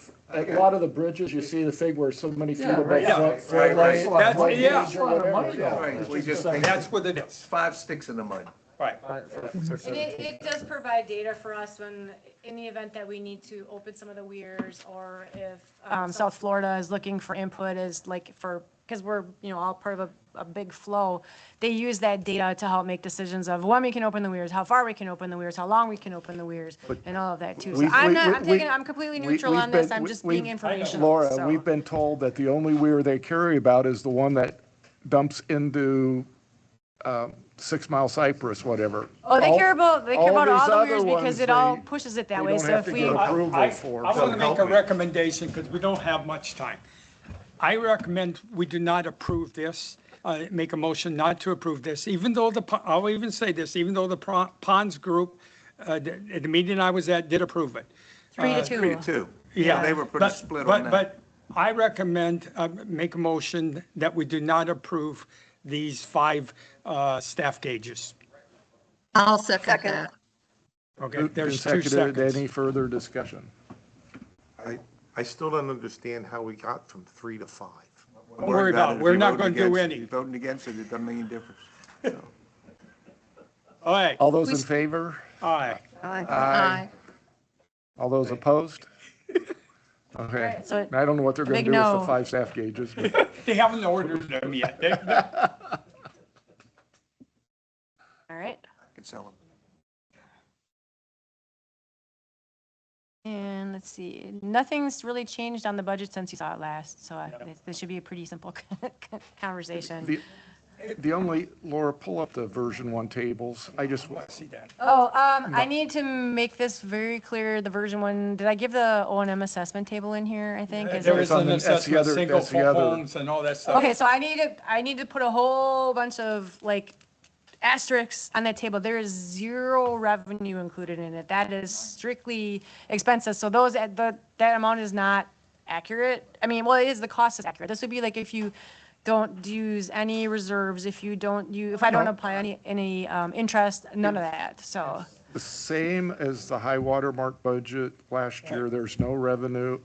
lot of the bridges, you see the thing where so many feet above right, flood right. lane, That's- flood yeah. gauge or whatever, yeah. Right, we just, That's what it is, 5 sticks in the mud. right. And it does provide data for us in the event that we need to open some of the weirs, or if South Florida is looking for input as like for because we're, all part of a big flow, they use that data to help make decisions of when we can open the weirs, how far we can open the weirs, how long we can open the weirs, and all of that too. So we- I'm we- not, I'm we- taking, I'm completely we- neutral we've on this. been- I'm we- just being we've- informational. Laura, so. we've been told that the only weir they carry about is the one that dumps into 6 Mile Cypress, whatever. Oh, they care about these all the other weirs because ones, it all they- pushes it that they way. don't So have if to we, get approval I for. want So to make help a me. recommendation because we don't have much time. I recommend we do not approve this, make a motion not to approve this, even though I'll even say this, even though the Ponds group, at the meeting I was at, did approve it. 3-2. 3-2. Yeah. They were pretty but- split but- on that. But I recommend, make a motion that we do not approve these 5 staff gauges. I'll second that. Okay, Been there's 2 seconded. seconds. Any further discussion? I still don't understand how we got from 3 to 5. Don't worry about it. We're not going to do If any. you're voting against it, it doesn't make any difference. So, All right, All those in favor? aye. Aye. All those opposed? Okay. so I don't know what they're going big to do with the no. 5 staff gauges, but They haven't ordered them yet. all right. I can sell them. And let's see, nothing's really changed on the budget since you saw it last. So this should be a pretty simple conversation. the only, Laura, pull up the version 1 tables. I just, See that? Oh, I need to make this very clear, the version 1, did I give the O&M assessment table in here, I think? Is There it- is on an the- that's the assessment, other- single that's the other- homes and all that stuff. Okay, so I need to put a whole bunch of like asterisks on that table. There is 0 revenue included in it. That is strictly expenses. So that amount is not accurate. I mean, well, it is, the cost is accurate. This would be like if you don't use any reserves, if I don't apply any interest, none of that. So, the same as the high water mark budget last year, there's no revenue.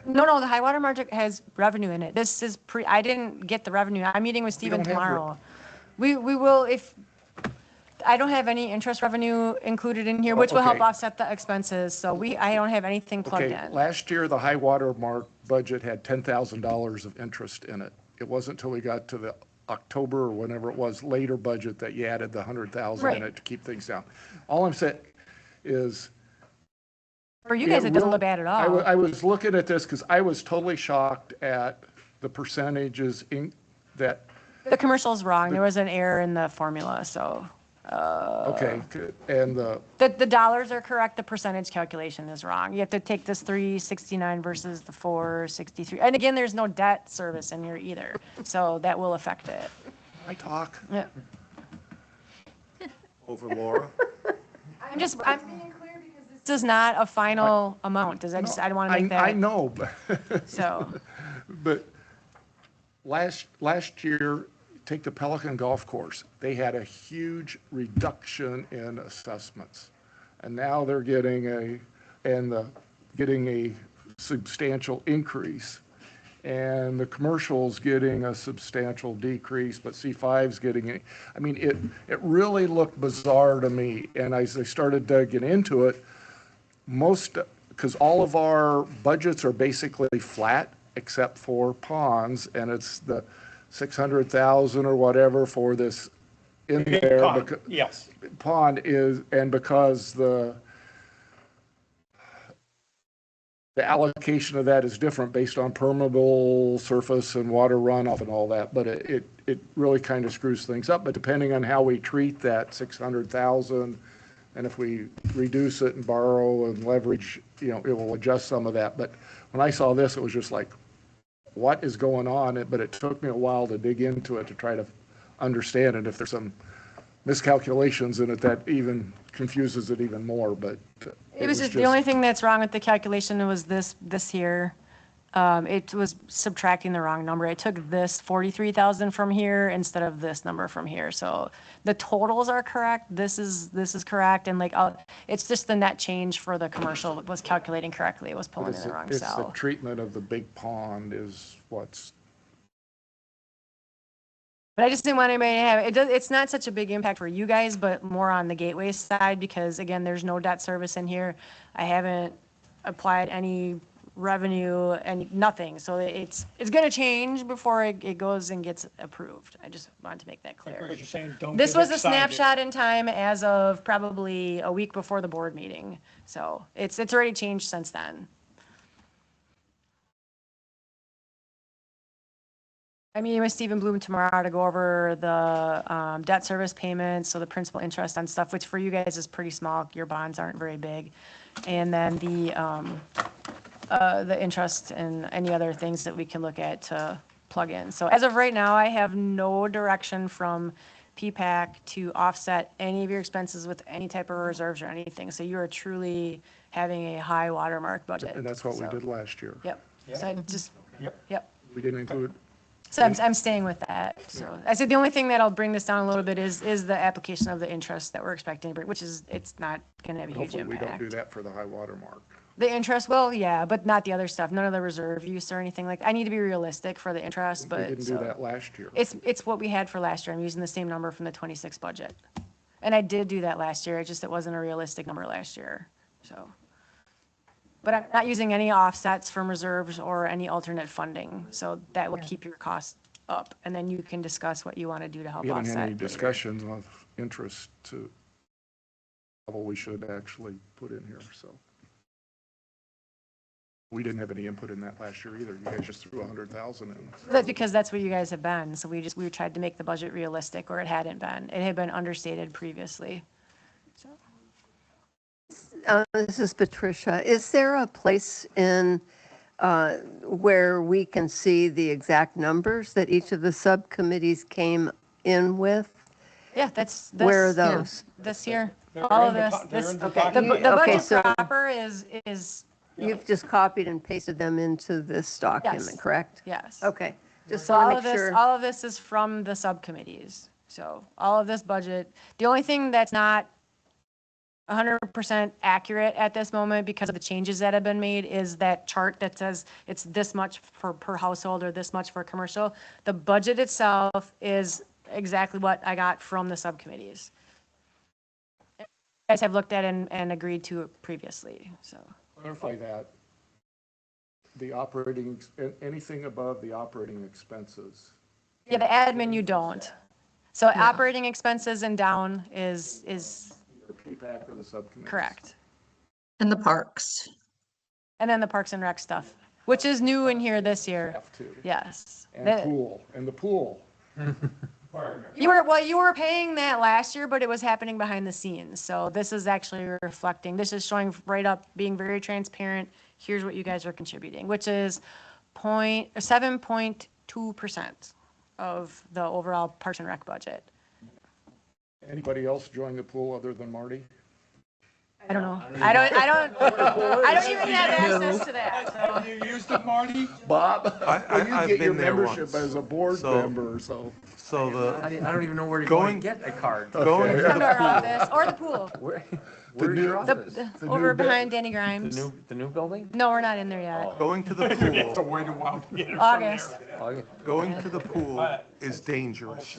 no, the high water mark has revenue in it. This is I didn't get the revenue. I'm meeting with Steven don't have tomorrow. We will, if, I don't have any interest revenue included in here, which will help Okay. offset the expenses. So I don't have anything plugged Okay, in. last year, the high water mark budget had $10,000 of interest in it. It wasn't until we got to the October or whenever it was later budget that you added the 100,000 in Right. it to keep things down. All I'm saying is. For you guys, it doesn't look bad at all. I was looking at this because I was totally shocked at the percentages that, The commercial's wrong. There was an error in the formula, so. okay, and The dollars are correct, the percentage calculation is wrong. You have to take this 369 versus the 463. And again, there's no debt service in here either, so that will affect it. I talk. Yeah. Over Laura? I'm being clear because this is not a final amount. I don't want to make that. I know, but. So, But last year, take the Pelican Golf Course, they had a huge reduction in assessments. And now they're getting a substantial increase. And the commercial's getting a substantial decrease, but C5's getting it really looked bizarre to me. And as I started digging into it, because all of our budgets are basically flat except for ponds, and it's the 600,000 or whatever for this in there. Yes. Pond is, and because the allocation of that is different based on permeable surface and water runoff and all that, but it really kind of screws things up. But depending on how we treat that 600,000, and if we reduce it and borrow and leverage, it will adjust some of that. But when I saw this, it was just like, what is going on? But it took me a while to dig into it to try to understand it. If there's some miscalculations in it, that even confuses it even more, but. it was just, the only thing that's wrong with the calculation was this here. It was subtracting the wrong number. It took this 43,000 from here instead of this number from here. So the totals are correct. This is correct. And it's just the net change for the commercial was calculating correctly. It was pulling in the wrong It's the cell. treatment of the big pond is what's. But I just didn't want anybody to have, it's not such a big impact for you guys, but more on the gateway side, because again, there's no debt service in here. I haven't applied any revenue and nothing. So it's going to change before it goes and gets approved. I just wanted to make that Like clear. what you're saying, don't This get was a excited. snapshot in time as of probably a week before the board meeting. So it's already changed since then. I'm meeting with Stephen Bloom tomorrow to go over the debt service payments, so the principal interest on stuff, which for you guys is pretty small. Your bonds aren't very big. And then the interest and any other things that we can look at to plug in. So as of right now, I have no direction from PPAC to offset any of your expenses with any type of reserves or anything. So you are truly having a high watermark budget. And that's what we So, did last year. Yep. So I just, yep. We didn't include, So I'm staying with that. So I said the only thing that'll bring this down a little bit is the application of the interest that we're expecting to bring, which is, it's not going to have a huge hopefully we don't do impact. that for the high water mark. The interest, well, yeah, but not the other stuff, none of the reserve use or anything like, I need to be realistic for the interest, We but didn't do so that last year. it's what we had for last year. I'm using the same number from the 26 budget. And I did do that last year, it just, it wasn't a realistic number last year, so. But I'm not using any offsets from reserves or any alternate funding, so that will keep your costs up. And then you can discuss what you want to do to help We haven't offset had any later. discussions of interest to level we should actually put in here, so. We didn't have any input in that last year either. You guys just threw 100,000 in. That's because that's what you guys have been, so we tried to make the budget realistic, or it hadn't been. It had been understated previously. This is Patricia. Is there a place in where we can see the exact numbers that each of the subcommittees came in with? Yeah, that's Where are those? this year, They're all in of the this, co- they're this, in the the document. the Okay, budget so- proper is, You've just copied and pasted them into this document, Yes. correct? yes. Okay, just So want all to of make this, sure. all of this is from the subcommittees. So all of this budget, the only thing that's not 100% accurate at this moment because of the changes that have been made is that chart that says it's this much for per household or this much for commercial. The budget itself is exactly what I got from the subcommittees. You guys have looked at and agreed to it previously, so. Clarify that. The operating, anything above the operating expenses. Yeah, the admin you don't. So operating expenses and down is The PPAC or the subcommittee. correct. And the parks. And then the Parks and Rec stuff, which is new in here this year. Have to. Yes. And The- pool, and the pool. You were paying that last year, but it was happening behind the scenes. So this is actually reflecting, this is showing right up, being very transparent. Here's what you guys are contributing, which is 7.2% of the overall Parks and Rec budget. Anybody else join the pool other than Marty? I don't know. I don't even have access to that. So. You used it, Marty? Bob? Well, You I've get your been there membership once. as a board So- member, so. So I don't even know where to Going- go and get a card. going to Come to the our office or the pool. Where's new- your office? Over new behind Danny Grimes. The new building? No, we're not in there yet. Going to the pool, Wait a while to get it from August. there. Oh, yeah. going to the pool is dangerous.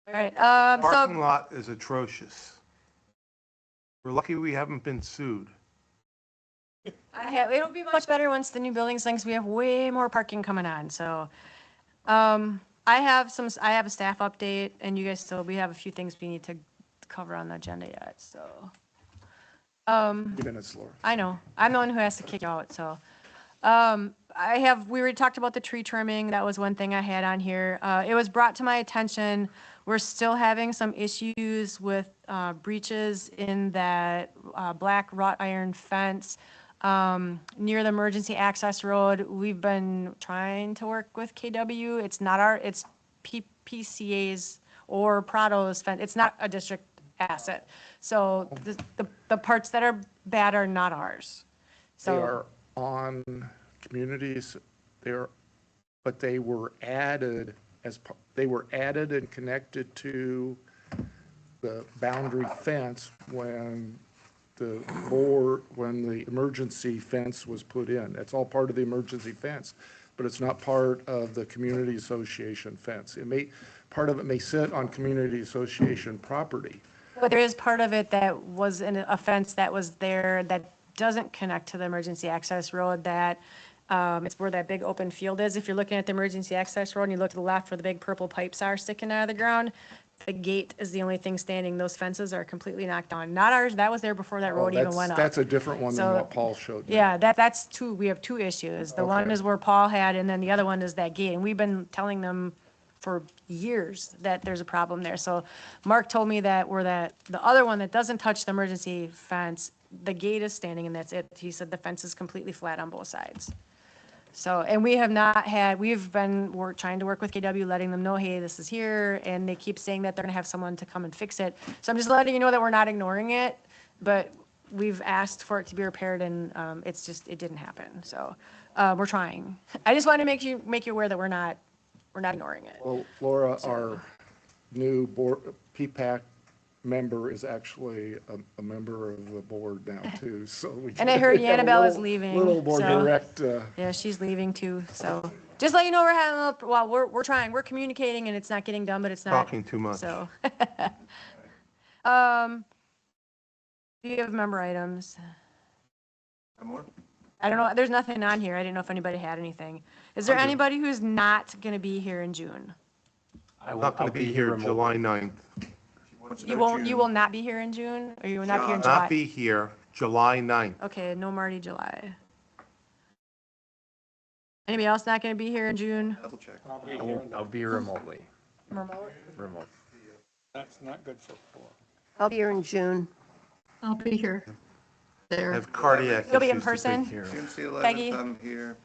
All right. Parking So lot is atrocious. We're lucky we haven't been sued. it'll be much better once the new building's done, 'cause we have way more parking coming on. So, I have a staff update, and you guys we have a few things we need to cover on the agenda yet. So, 2 minutes, Laura. I know I'm the one who has to kick you out. So, we already talked about the tree trimming. That was one thing I had on here. It was brought to my attention. We're still having some issues with breaches in that black wrought iron fence near the emergency access road. We've been trying to work with KW. It's not it's PCA's or Prado's fence. It's not a district asset. So the parts that are bad are not ours. They So are on communities, but they were added and connected to the boundary fence when the emergency fence was put in. That's all part of the emergency fence, but it's not part of the community association fence. Part of it may sit on community association property. but there is part of it that was in a fence that was there that doesn't connect to the emergency access road that, it's where that big open field is. If you're looking at the emergency access road and you look to the left where the big purple pipes are sticking out of the ground, the gate is the only thing standing. Those fences are completely knocked down. Not ours, that was there before that Oh, road even went up. That's a different one than So- what Paul showed me. Yeah, that's two, we have two issues. The one Okay. is where Paul had, and then the other one is that gate. And we've been telling them for years that there's a problem there. So Mark told me that the other one that doesn't touch the emergency fence, the gate is standing and that's it. He said the fence is completely flat on both sides. So, and we have not had, we're trying to work with KW, letting them know, hey, this is here, and they keep saying that they're gonna have someone to come and fix it. So I'm just letting you know that we're not ignoring it, but we've asked for it to be repaired and, it didn't happen, so, we're trying. I just wanted to make you aware that we're not ignoring it. Well, Laura, our new board, PPAC member is actually a member of the board now too, so we. And I heard we have a Annabelle is little- leaving, Little more so- direct, Yeah, she's leaving too, so, just let you know we're having, well, we're trying, we're communicating and it's not getting done, but it's not. Talking too much. So. Do you have member items? I don't know, there's nothing on here. I didn't know if anybody had anything. Is there anybody who's not gonna be here in June? I'm not going to be here remotely. July 9th. You will not be here in June, or you will not be here in July? Not be here July 9th. Okay, no Marty July. Anybody else not gonna be here in June? I'll be remotely, Remote? remote. That's not good for poor. I'll be here in June. I'll be here. I There. have cardiac You'll be in issues to person? take care of. Tuesday, 11th, Peggy? I'm here.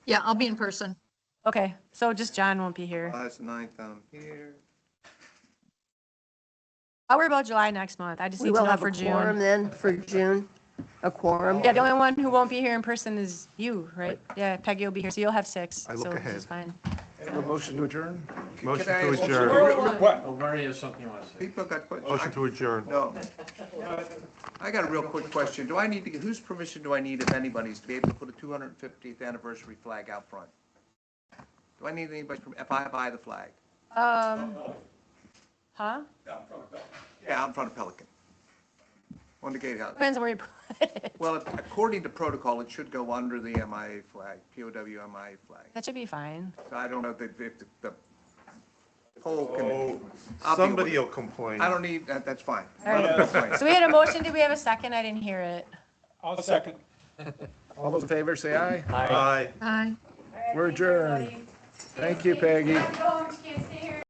Yeah, I'll be in person. Okay, so just John won't be here. July's 9th, I'm here. I'll worry about July next month. I just We need to will know have for a quorum June. then for June, a quorum. Yeah, the only one who won't be here in person is you, right? Yeah, Peggy will be here, so you'll have 6. I look so ahead. It's fine. have a motion to adjourn? Motion Can I to ask- adjourn. What? Oh, Marty has something you want to say. People got questions. Motion to adjourn. No. I got a real quick question. Do I need to, whose permission do I need, if anybody's, to be able to put a 250th anniversary flag out front? Do I need anybody's, if I buy the flag? Huh? Yeah, out in front of Pelican. On the gatehouse. Depends on where you put it. Well, according to protocol, it should go under the MIA flag, POW MIA flag. That should be fine. So I don't know if the pole can. I'll be Somebody with will complain. it. I don't need, that's fine. All right. So we had a motion. Did we have a second? I didn't hear it. I'll second. All those in favor, say aye. Aye. Hi. We're adjourned. Thank you, Peggy. Can't stay